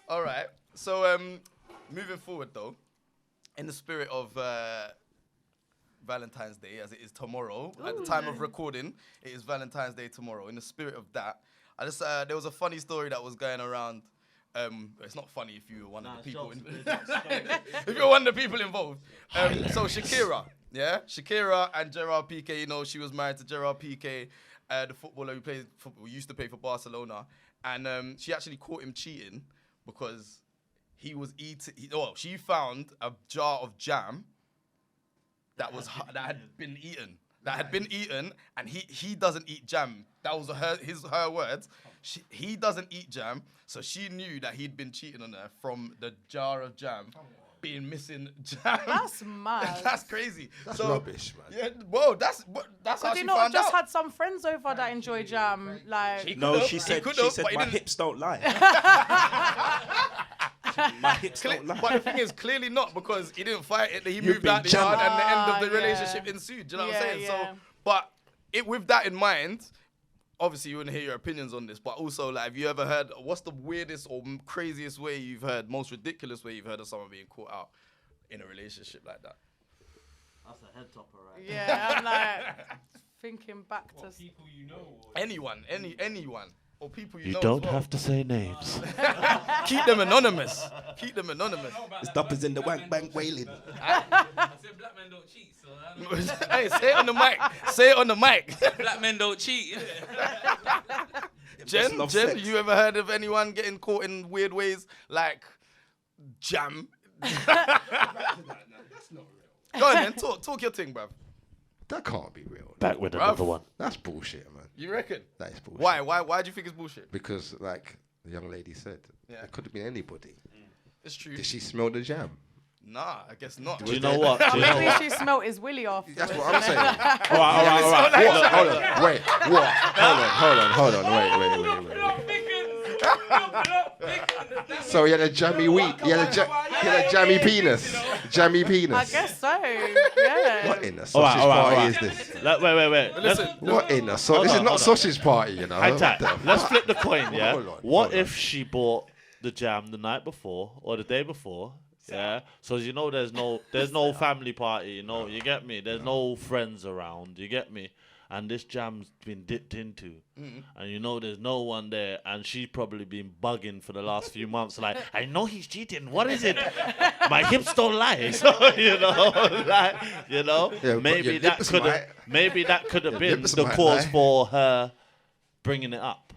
[SPEAKER 1] All right. So, moving forward, though, in the spirit of Valentine's Day, as it is tomorrow, at the time of recording, it is Valentine's Day tomorrow. In the spirit of that, I just there was a funny story that was going around. It's not funny if you were one of the people. If you're one of the people involved. So Shakira, Shakira and Gerard Pique. You know, she was married to Gerard Pique, the footballer who used to play for Barcelona, and she actually caught him cheating because he was eating. She found a jar of jam that had been eaten, and he doesn't eat jam. That was her words. He doesn't eat jam, so she knew that he'd been cheating on her from the jar of jam being missing jam.
[SPEAKER 4] That's mad.
[SPEAKER 1] That's crazy.
[SPEAKER 7] That's rubbish, man.
[SPEAKER 1] Yeah, whoa, that's how she found out.
[SPEAKER 4] Just had some friends over that enjoy jam, like.
[SPEAKER 5] No, she said my hips don't lie. My hips don't lie.
[SPEAKER 1] But the thing is, clearly not, because he didn't fight it. He moved out the yard, and the end of the relationship ensued. Do you know what I'm saying? So, but with that in mind, obviously you want to hear your opinions on this. But also, like, have you ever heard? What's the weirdest or craziest way you've heard? Most ridiculous way you've heard of someone being caught out in a relationship like that?
[SPEAKER 5] That's a head topper, right?
[SPEAKER 4] Yeah, I'm like thinking back to
[SPEAKER 3] people you know.
[SPEAKER 1] Anyone. Or people you know.
[SPEAKER 5] You don't
[SPEAKER 1] as well.
[SPEAKER 5] have to say names.
[SPEAKER 1] Keep them anonymous.
[SPEAKER 5] This duppers in the wank bank wailing.
[SPEAKER 8] I said black men don't cheat, so I don't know.
[SPEAKER 1] Hey, say it on the mic.
[SPEAKER 8] Black men don't cheat.
[SPEAKER 1] Jen, you ever heard of anyone getting caught in weird ways like jam?
[SPEAKER 7] That's not real.
[SPEAKER 1] Go on then, talk your thing, bruv.
[SPEAKER 7] That can't be real.
[SPEAKER 5] Back with another one.
[SPEAKER 7] That's bullshit, man.
[SPEAKER 1] You reckon?
[SPEAKER 7] That is bullshit.
[SPEAKER 1] Why do you think it's bullshit?
[SPEAKER 7] Because, like the young lady said, it could have been anybody.
[SPEAKER 1] It's true.
[SPEAKER 7] Did she smell the jam?
[SPEAKER 1] Nah, I guess not.
[SPEAKER 5] Do you know what?
[SPEAKER 4] maybe she smelt his willy off.
[SPEAKER 7] That's what I'm saying.
[SPEAKER 5] All right.
[SPEAKER 7] Hold on. Wait. What? Hold on. Wait. So he had a jammy wheat. He had a jammy penis. Jammy penis.
[SPEAKER 4] I guess so. Yeah.
[SPEAKER 7] What in the sausage party is this?
[SPEAKER 5] Wait.
[SPEAKER 1] Listen,
[SPEAKER 7] What in the sausage? This is not sausage party, you know.
[SPEAKER 5] Let's flip the coin, yeah?
[SPEAKER 7] Hold on,
[SPEAKER 5] What
[SPEAKER 7] hold on.
[SPEAKER 5] if she bought the jam the night before or the day before? Yeah. So you know there's no family party, you know, you get me? There's no friends around, you get me? And this jam's been dipped into. And you know there's no one there, and she's probably been bugging for the last few months, like, I know he's cheating, what is it? My hips don't lie. So,
[SPEAKER 7] Yeah,
[SPEAKER 5] maybe that could have been the
[SPEAKER 7] might
[SPEAKER 5] cause
[SPEAKER 7] lie.
[SPEAKER 5] for her bringing it up.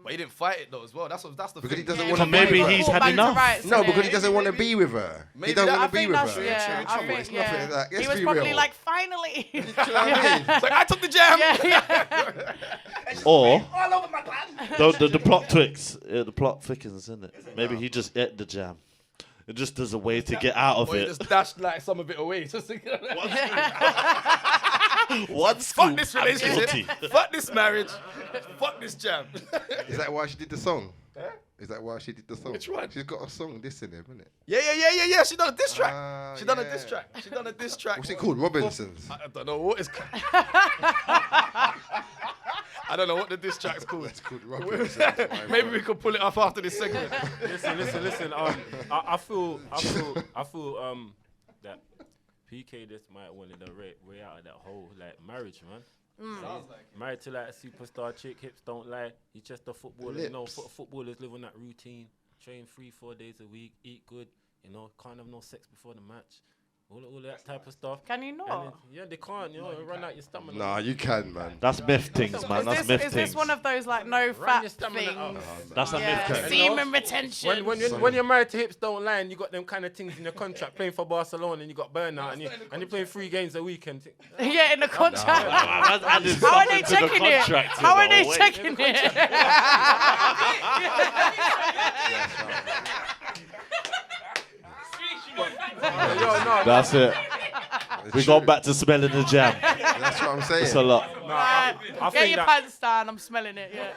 [SPEAKER 1] but he didn't fight it though as well. That's the
[SPEAKER 7] Because
[SPEAKER 1] thing.
[SPEAKER 7] he doesn't
[SPEAKER 4] Yeah,
[SPEAKER 7] want to
[SPEAKER 5] So
[SPEAKER 7] be
[SPEAKER 5] maybe
[SPEAKER 7] with her.
[SPEAKER 5] he's had enough.
[SPEAKER 7] No, because he doesn't want to be with her.
[SPEAKER 1] Maybe
[SPEAKER 7] He doesn't
[SPEAKER 1] that-
[SPEAKER 7] want to be with her.
[SPEAKER 1] true,
[SPEAKER 4] Yeah,
[SPEAKER 1] true,
[SPEAKER 4] I
[SPEAKER 1] true.
[SPEAKER 4] think,
[SPEAKER 7] It's nothing like that. Let's
[SPEAKER 4] he was
[SPEAKER 7] be
[SPEAKER 4] probably
[SPEAKER 7] real.
[SPEAKER 4] like, finally.
[SPEAKER 7] Do you know what I mean?
[SPEAKER 1] It's like, I took the jam.
[SPEAKER 5] Or the plot the plot thickens, isn't it? Maybe he just ate the jam. It just as a way to get out of
[SPEAKER 1] Or he
[SPEAKER 5] it.
[SPEAKER 1] just dashed like some of it away. Just to
[SPEAKER 5] What?
[SPEAKER 1] Fuck this relationship. Fuck this marriage. Fuck this jam.
[SPEAKER 7] Is that why she did the song? Is that why she did the song?
[SPEAKER 1] Which one?
[SPEAKER 7] She's got a song dissing him, isn't it?
[SPEAKER 1] Yeah. She done a diss track. She done a diss
[SPEAKER 7] yeah.
[SPEAKER 1] track. She done a diss track.
[SPEAKER 7] What's it called? Robinsons.
[SPEAKER 1] I don't know what it's called. I don't know what the diss track's called.
[SPEAKER 7] It's called Robinsons.
[SPEAKER 1] Maybe we could pull it off after this segment.
[SPEAKER 3] Listen. I feel that PK just might wanted to way out of that whole like marriage, man. Married to like a superstar chick, hips don't lie. He's just a footballer, you know. Footballers live on that routine, train 3-4 days a week, eat good, you know. Can't have no sex before the match. All that type of stuff.
[SPEAKER 4] Can you not?
[SPEAKER 3] Yeah, they can't. You know, run out your stamina.
[SPEAKER 7] Nah, you can, man.
[SPEAKER 5] That's myth things, man. That's myth
[SPEAKER 4] Is
[SPEAKER 5] things.
[SPEAKER 4] this one of those like no fat
[SPEAKER 3] your stamina up.
[SPEAKER 4] things?
[SPEAKER 5] That's a myth thing.
[SPEAKER 4] Semen retention.
[SPEAKER 3] When you're married to hips don't lie and you got them kind of things in your contract, playing for Barcelona and you got burnout and you're playing 3 games a week and
[SPEAKER 4] Yeah, in the contract.
[SPEAKER 5] How
[SPEAKER 4] How are they checking it? How are they checking it?
[SPEAKER 5] That's it. We gone back to smelling the jam.
[SPEAKER 7] That's what I'm saying.
[SPEAKER 5] It's a lot.
[SPEAKER 3] I
[SPEAKER 4] Get
[SPEAKER 3] think
[SPEAKER 4] your
[SPEAKER 3] that
[SPEAKER 4] pants down. I'm smelling it. Yeah.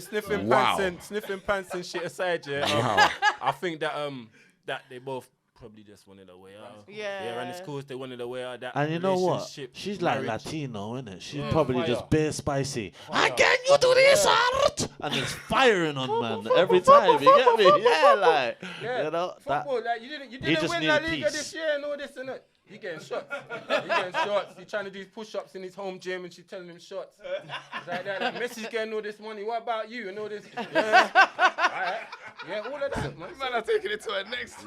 [SPEAKER 3] sniffing
[SPEAKER 7] Wow.
[SPEAKER 3] sniffing pants and shit aside, yeah.
[SPEAKER 7] Wow.
[SPEAKER 3] I think that that they both probably just wanted a way out.
[SPEAKER 4] Yeah.
[SPEAKER 3] and it's cool they wanted a way out of that.
[SPEAKER 5] And you know what?
[SPEAKER 3] relationship,
[SPEAKER 5] She's like
[SPEAKER 3] marriage.
[SPEAKER 5] Latino, innit? She's probably just bare spicy. How can you do this, art? And it's firing on, man, every time. You get me? Yeah, like, you know, that.
[SPEAKER 3] Football, like you
[SPEAKER 5] he
[SPEAKER 3] didn't
[SPEAKER 5] just
[SPEAKER 3] win
[SPEAKER 5] need
[SPEAKER 3] La
[SPEAKER 5] a
[SPEAKER 3] Liga
[SPEAKER 5] piece.
[SPEAKER 3] this year and all this and that. He getting shots. He trying to do push-ups in his home gym and she's telling him shots. It's like that. Like, Messi's getting all this money. What about you and all this? Yeah, alright. Yeah, all of that, man.
[SPEAKER 1] Man, I'm taking it to a next.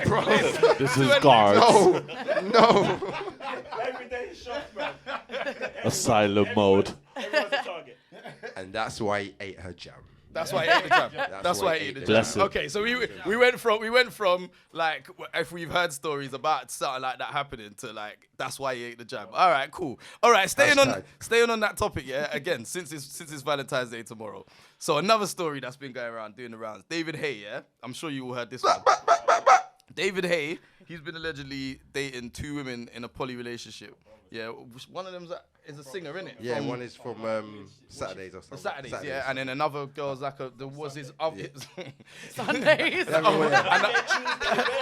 [SPEAKER 7] Bro.
[SPEAKER 5] This is Guardz.
[SPEAKER 7] No.
[SPEAKER 3] Everyday shots, man.
[SPEAKER 5] Asylum mode.
[SPEAKER 3] Everyone's a target.
[SPEAKER 7] And that's why he ate her jam.
[SPEAKER 1] That's why I ate the jam. That's why I ate the jam.
[SPEAKER 5] Bless him.
[SPEAKER 1] Okay, so we went from like if we've heard stories about something like that happening to like that's why he ate the jam. All right, cool. All right, staying on that topic, yeah. Again, since it's Valentine's Day tomorrow, so another story that's been going around doing the rounds. David Haye, yeah. I'm sure you all heard this one. David Haye, he's been allegedly dating 2 women in a poly relationship. Yeah, one of them is a singer, innit?
[SPEAKER 7] Yeah, one is from Saturdays or something.
[SPEAKER 1] Saturdays, yeah, and then another girl's like was his other.
[SPEAKER 4] Sundays.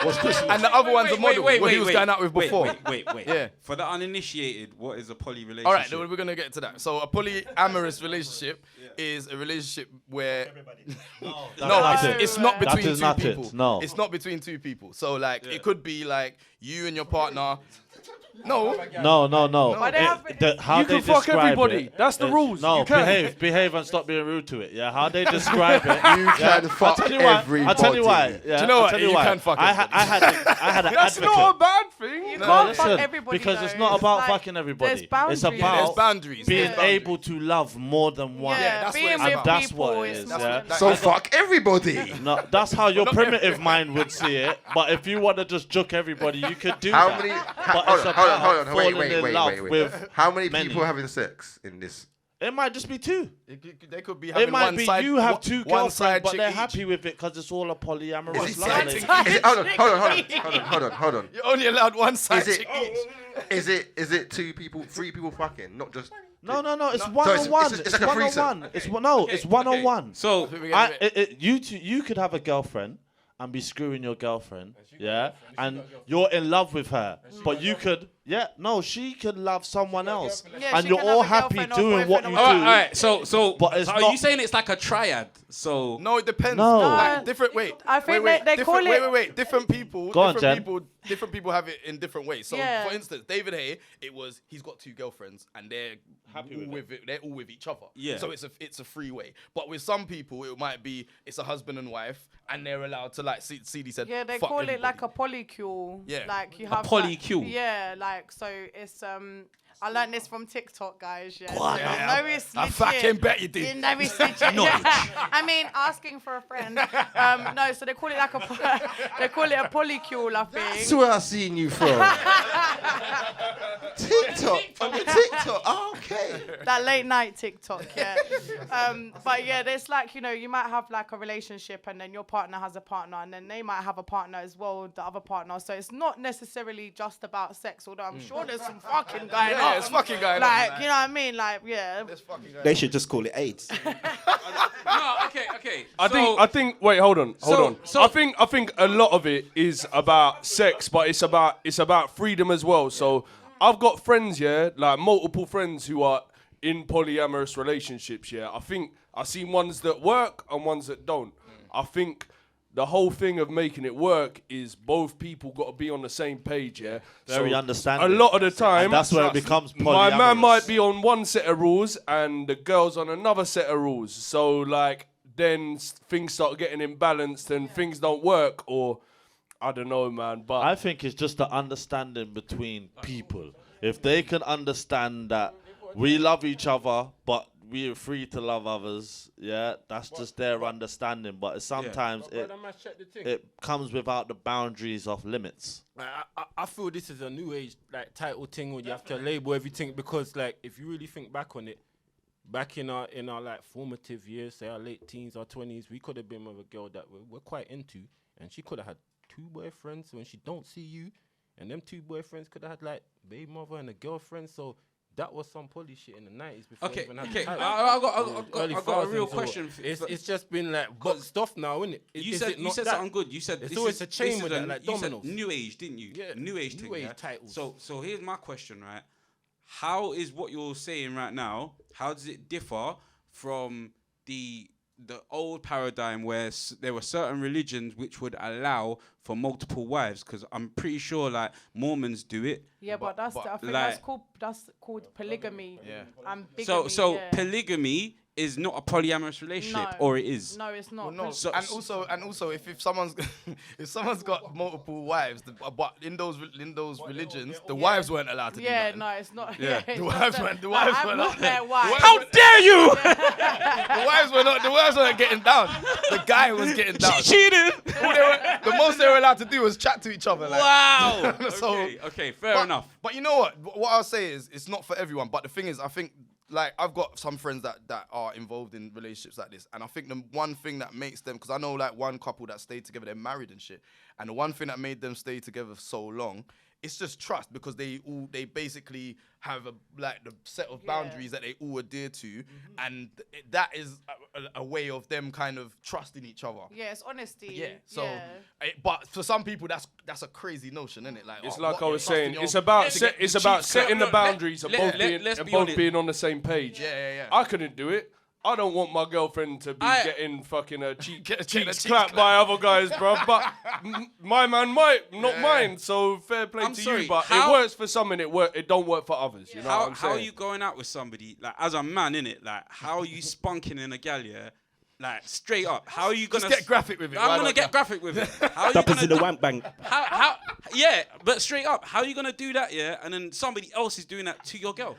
[SPEAKER 7] What's Christmas?
[SPEAKER 1] And the other one's a model who he was going out with before.
[SPEAKER 8] Wait.
[SPEAKER 1] Yeah.
[SPEAKER 8] For the uninitiated, what is a poly relationship?
[SPEAKER 1] All right, then we're gonna get to that. So a polyamorous relationship is a relationship where it's not
[SPEAKER 5] That
[SPEAKER 1] between
[SPEAKER 5] is
[SPEAKER 1] 2
[SPEAKER 5] not it.
[SPEAKER 1] people.
[SPEAKER 5] No.
[SPEAKER 1] It's not between 2 people. So like it could be like you and your partner. No.
[SPEAKER 5] No.
[SPEAKER 4] But they have-
[SPEAKER 5] How
[SPEAKER 6] You
[SPEAKER 5] they
[SPEAKER 6] can fuck
[SPEAKER 5] describe
[SPEAKER 6] everybody.
[SPEAKER 5] it
[SPEAKER 6] That's the
[SPEAKER 5] is-
[SPEAKER 6] rules.
[SPEAKER 5] No,
[SPEAKER 6] You can.
[SPEAKER 5] behave and stop being rude to it. Yeah, how they describe it.
[SPEAKER 7] You can fuck
[SPEAKER 5] I'll tell you why.
[SPEAKER 7] everybody.
[SPEAKER 5] I'll tell you why. Yeah,
[SPEAKER 1] Do you know
[SPEAKER 5] I'll
[SPEAKER 1] what?
[SPEAKER 5] tell
[SPEAKER 1] You
[SPEAKER 5] why.
[SPEAKER 1] can fuck
[SPEAKER 5] I had an
[SPEAKER 6] That's
[SPEAKER 5] advocate.
[SPEAKER 6] not a bad thing.
[SPEAKER 4] You
[SPEAKER 5] No,
[SPEAKER 4] can't fuck
[SPEAKER 5] listen,
[SPEAKER 4] everybody.
[SPEAKER 5] because it's
[SPEAKER 4] though.
[SPEAKER 5] not about
[SPEAKER 4] like,
[SPEAKER 5] fucking everybody.
[SPEAKER 4] There's boundaries.
[SPEAKER 5] It's about
[SPEAKER 1] There's boundaries.
[SPEAKER 5] being
[SPEAKER 1] There's boundaries.
[SPEAKER 5] able to love more than one.
[SPEAKER 4] Yeah,
[SPEAKER 1] that's
[SPEAKER 4] being
[SPEAKER 1] what it's
[SPEAKER 4] with
[SPEAKER 1] about.
[SPEAKER 5] That's
[SPEAKER 4] people
[SPEAKER 5] what it
[SPEAKER 4] is
[SPEAKER 5] is,
[SPEAKER 4] not-
[SPEAKER 5] yeah.
[SPEAKER 7] So fuck everybody.
[SPEAKER 5] No, that's how your primitive mind would see it. But if you want to just juke everybody, you could do
[SPEAKER 7] How
[SPEAKER 5] that.
[SPEAKER 7] many?
[SPEAKER 5] But it's
[SPEAKER 7] Hold
[SPEAKER 5] about
[SPEAKER 7] on.
[SPEAKER 5] falling in love with
[SPEAKER 7] How many
[SPEAKER 5] many.
[SPEAKER 7] people having sex in this?
[SPEAKER 5] It might just be 2.
[SPEAKER 1] They could be having
[SPEAKER 5] It might
[SPEAKER 1] one
[SPEAKER 5] be
[SPEAKER 1] side.
[SPEAKER 5] you have 2
[SPEAKER 1] one
[SPEAKER 5] girlfriends,
[SPEAKER 1] side
[SPEAKER 5] but
[SPEAKER 1] chick
[SPEAKER 5] they're
[SPEAKER 1] each.
[SPEAKER 5] happy with it because it's all a polyamorous
[SPEAKER 7] Is it
[SPEAKER 5] relationship.
[SPEAKER 7] Hold on.
[SPEAKER 1] You're only allowed one side
[SPEAKER 7] Is it?
[SPEAKER 1] chick each.
[SPEAKER 7] Is it 2 people, 3 people fucking, not just?
[SPEAKER 5] No. It's
[SPEAKER 7] So
[SPEAKER 5] one-on-one.
[SPEAKER 7] it's
[SPEAKER 5] It's
[SPEAKER 7] like a threesome.
[SPEAKER 5] one-on-one. It's one-on-one.
[SPEAKER 8] So
[SPEAKER 5] You could have a girlfriend and be screwing your girlfriend, yeah, and you're in love with her, but you could, she could love someone else,
[SPEAKER 4] Yeah,
[SPEAKER 5] and
[SPEAKER 4] she
[SPEAKER 5] you're
[SPEAKER 4] can
[SPEAKER 5] all
[SPEAKER 4] have a
[SPEAKER 5] happy
[SPEAKER 4] girlfriend or
[SPEAKER 5] doing what
[SPEAKER 4] boyfriend
[SPEAKER 5] you
[SPEAKER 4] or
[SPEAKER 5] do.
[SPEAKER 8] all right. So
[SPEAKER 5] But it's
[SPEAKER 8] are
[SPEAKER 5] not-
[SPEAKER 8] you saying it's like a triad? So
[SPEAKER 1] No, it depends.
[SPEAKER 5] No.
[SPEAKER 1] Like, different. Wait.
[SPEAKER 4] I think
[SPEAKER 1] wait,
[SPEAKER 4] they call
[SPEAKER 1] different-
[SPEAKER 4] it-
[SPEAKER 1] Wait. Different people.
[SPEAKER 5] Go on,
[SPEAKER 1] different
[SPEAKER 5] Jen.
[SPEAKER 1] people. Different people have it in different ways. So,
[SPEAKER 4] Yeah.
[SPEAKER 1] for instance, David Haye, he's got 2 girlfriends and they're happy with it. They're all with each other.
[SPEAKER 8] Yeah.
[SPEAKER 1] So it's a free way. But with some people, it might be it's a husband and wife and they're allowed to like. CD said.
[SPEAKER 4] Yeah, they
[SPEAKER 1] fuck
[SPEAKER 4] call it like
[SPEAKER 1] everybody.
[SPEAKER 4] a polycule.
[SPEAKER 1] Yeah.
[SPEAKER 4] Like you
[SPEAKER 8] A
[SPEAKER 4] have
[SPEAKER 8] polycule?
[SPEAKER 4] Yeah, like so it's I learned this from TikTok, guys. Yeah.
[SPEAKER 1] on.
[SPEAKER 4] So
[SPEAKER 1] Yeah.
[SPEAKER 4] you know it's
[SPEAKER 1] I
[SPEAKER 4] legit.
[SPEAKER 1] fucking bet you did.
[SPEAKER 4] You know it's legit. I mean, asking for a friend. No, so they call it like they call it a polycule, I think.
[SPEAKER 7] That's where I seen you from. TikTok. From your TikTok. Oh, okay.
[SPEAKER 4] That late night TikTok, yeah. But yeah, there's like, you know, you might have like a relationship and then your partner has a partner and then they might have a partner as well, the other partner. So it's not necessarily just about sex, although I'm sure there's some fucking going on.
[SPEAKER 1] Yeah, it's fucking going on.
[SPEAKER 4] Like, you know what I mean? Like, yeah.
[SPEAKER 9] They should just call it AIDS.
[SPEAKER 8] No, okay.
[SPEAKER 6] I think. Wait, hold on.
[SPEAKER 8] So-
[SPEAKER 6] I think a lot of it is about sex, but it's about freedom as well. So I've got friends, yeah, like multiple friends who are in polyamorous relationships. Yeah, I think I've seen ones that work and ones that don't. I think the whole thing of making it work is both people got to be on the same page. Yeah,
[SPEAKER 5] Very understanding.
[SPEAKER 6] A lot of the time,
[SPEAKER 5] And that's where it becomes
[SPEAKER 6] my man
[SPEAKER 5] polyamorous.
[SPEAKER 6] might be on one set of rules and the girl's on another set of rules. So like then things start getting imbalanced and things don't work, or I don't know, man. But
[SPEAKER 5] I think it's just the understanding between people. If they can understand that we love each other, but we are free to love others, yeah, that's just their understanding. But sometimes it comes without the boundaries of limits.
[SPEAKER 3] I feel this is a new age like title thing where you have to label everything, because like if you really think back on it, back in our like formative years, say our late teens or 20s, we could have been with a girl that we're quite into, and she could have had 2 boyfriends when she don't see you, and them 2 boyfriends could have had like baby mother and a girlfriend. So that was some poly shit in the 90s before we even had the title.
[SPEAKER 8] I got a real question.
[SPEAKER 3] It's just been like got stuff now, isn't it?
[SPEAKER 8] You said something good. You said
[SPEAKER 3] it's always a chain with that, like
[SPEAKER 8] you said
[SPEAKER 3] dominoes.
[SPEAKER 8] new age, didn't you?
[SPEAKER 3] Yeah,
[SPEAKER 8] new age thing.
[SPEAKER 3] age titles.
[SPEAKER 8] So here's my question, right? How is what you're saying right now? How does it differ from the old paradigm where there were certain religions which would allow for multiple wives? Because I'm pretty sure like Mormons do it.
[SPEAKER 4] Yeah, but I think
[SPEAKER 8] like,
[SPEAKER 4] that's called polygamy.
[SPEAKER 1] Yeah.
[SPEAKER 4] And bigamy,
[SPEAKER 8] So
[SPEAKER 4] yeah.
[SPEAKER 8] polygamy is not a polyamorous relationship, or it is.
[SPEAKER 4] No, it's not.
[SPEAKER 1] No,
[SPEAKER 8] So-
[SPEAKER 1] and also, if someone's got multiple wives, but in those religions, the wives weren't allowed to do
[SPEAKER 4] Yeah,
[SPEAKER 1] that.
[SPEAKER 4] no, it's not.
[SPEAKER 1] Yeah.
[SPEAKER 4] it's
[SPEAKER 1] The
[SPEAKER 4] not
[SPEAKER 1] wives
[SPEAKER 4] that-
[SPEAKER 1] weren't- the
[SPEAKER 4] like,
[SPEAKER 1] wives
[SPEAKER 4] I've
[SPEAKER 1] were
[SPEAKER 4] not
[SPEAKER 1] not-
[SPEAKER 4] met wives.
[SPEAKER 8] How dare you?
[SPEAKER 1] The wives weren't getting down. The guy was getting down.
[SPEAKER 8] Cheated.
[SPEAKER 1] The most they were allowed to do was chat to each other. Like.
[SPEAKER 8] Wow.
[SPEAKER 1] So-
[SPEAKER 8] okay, fair enough.
[SPEAKER 1] But you know what? What I'll say is, it's not for everyone. But the thing is, I think, like, I've got some friends that are involved in relationships like this, and I think the one thing that makes them, because I know like one couple that stayed together, they're married and shit, and the one thing that made them stay together so long, it's just trust, because they basically have the set of boundaries that they all adhere to, and that is a way of them kind of trusting each other.
[SPEAKER 4] Yeah, it's honesty.
[SPEAKER 1] Yeah. So,
[SPEAKER 4] yeah.
[SPEAKER 1] but for some people, that's a crazy notion, isn't it? Like,
[SPEAKER 6] it's
[SPEAKER 1] oh,
[SPEAKER 6] like
[SPEAKER 1] what,
[SPEAKER 6] I
[SPEAKER 1] you're
[SPEAKER 6] was saying,
[SPEAKER 1] trusting
[SPEAKER 6] it's
[SPEAKER 1] your-
[SPEAKER 6] about setting the boundaries of both
[SPEAKER 8] let's be
[SPEAKER 6] both
[SPEAKER 8] honest.
[SPEAKER 6] being on the same page.
[SPEAKER 1] Yeah.
[SPEAKER 6] I couldn't do it. I don't want my girlfriend to be getting fucking
[SPEAKER 1] Getting her
[SPEAKER 6] cheeks
[SPEAKER 1] cheeks
[SPEAKER 6] clapped by other guys, bro. But my man might, not mine. So fair play
[SPEAKER 8] I'm
[SPEAKER 6] to
[SPEAKER 8] sorry,
[SPEAKER 6] you. But
[SPEAKER 8] how-
[SPEAKER 6] it works for some and it don't work for others. You know what I'm
[SPEAKER 8] How
[SPEAKER 6] saying?
[SPEAKER 8] are you going out with somebody, like, as a man, innit? Like, how are you spunking in a gal, yeah? Like, straight up. How are you going to...
[SPEAKER 1] Just get graphic with it.
[SPEAKER 8] I'm
[SPEAKER 1] why
[SPEAKER 8] going to
[SPEAKER 1] not?
[SPEAKER 8] get graphic with it. How are you
[SPEAKER 9] Happens
[SPEAKER 8] going
[SPEAKER 9] in
[SPEAKER 8] to
[SPEAKER 9] the wank bank.
[SPEAKER 8] How, yeah, but straight up, how are you going to do that, yeah? And then somebody else is doing that to your girl.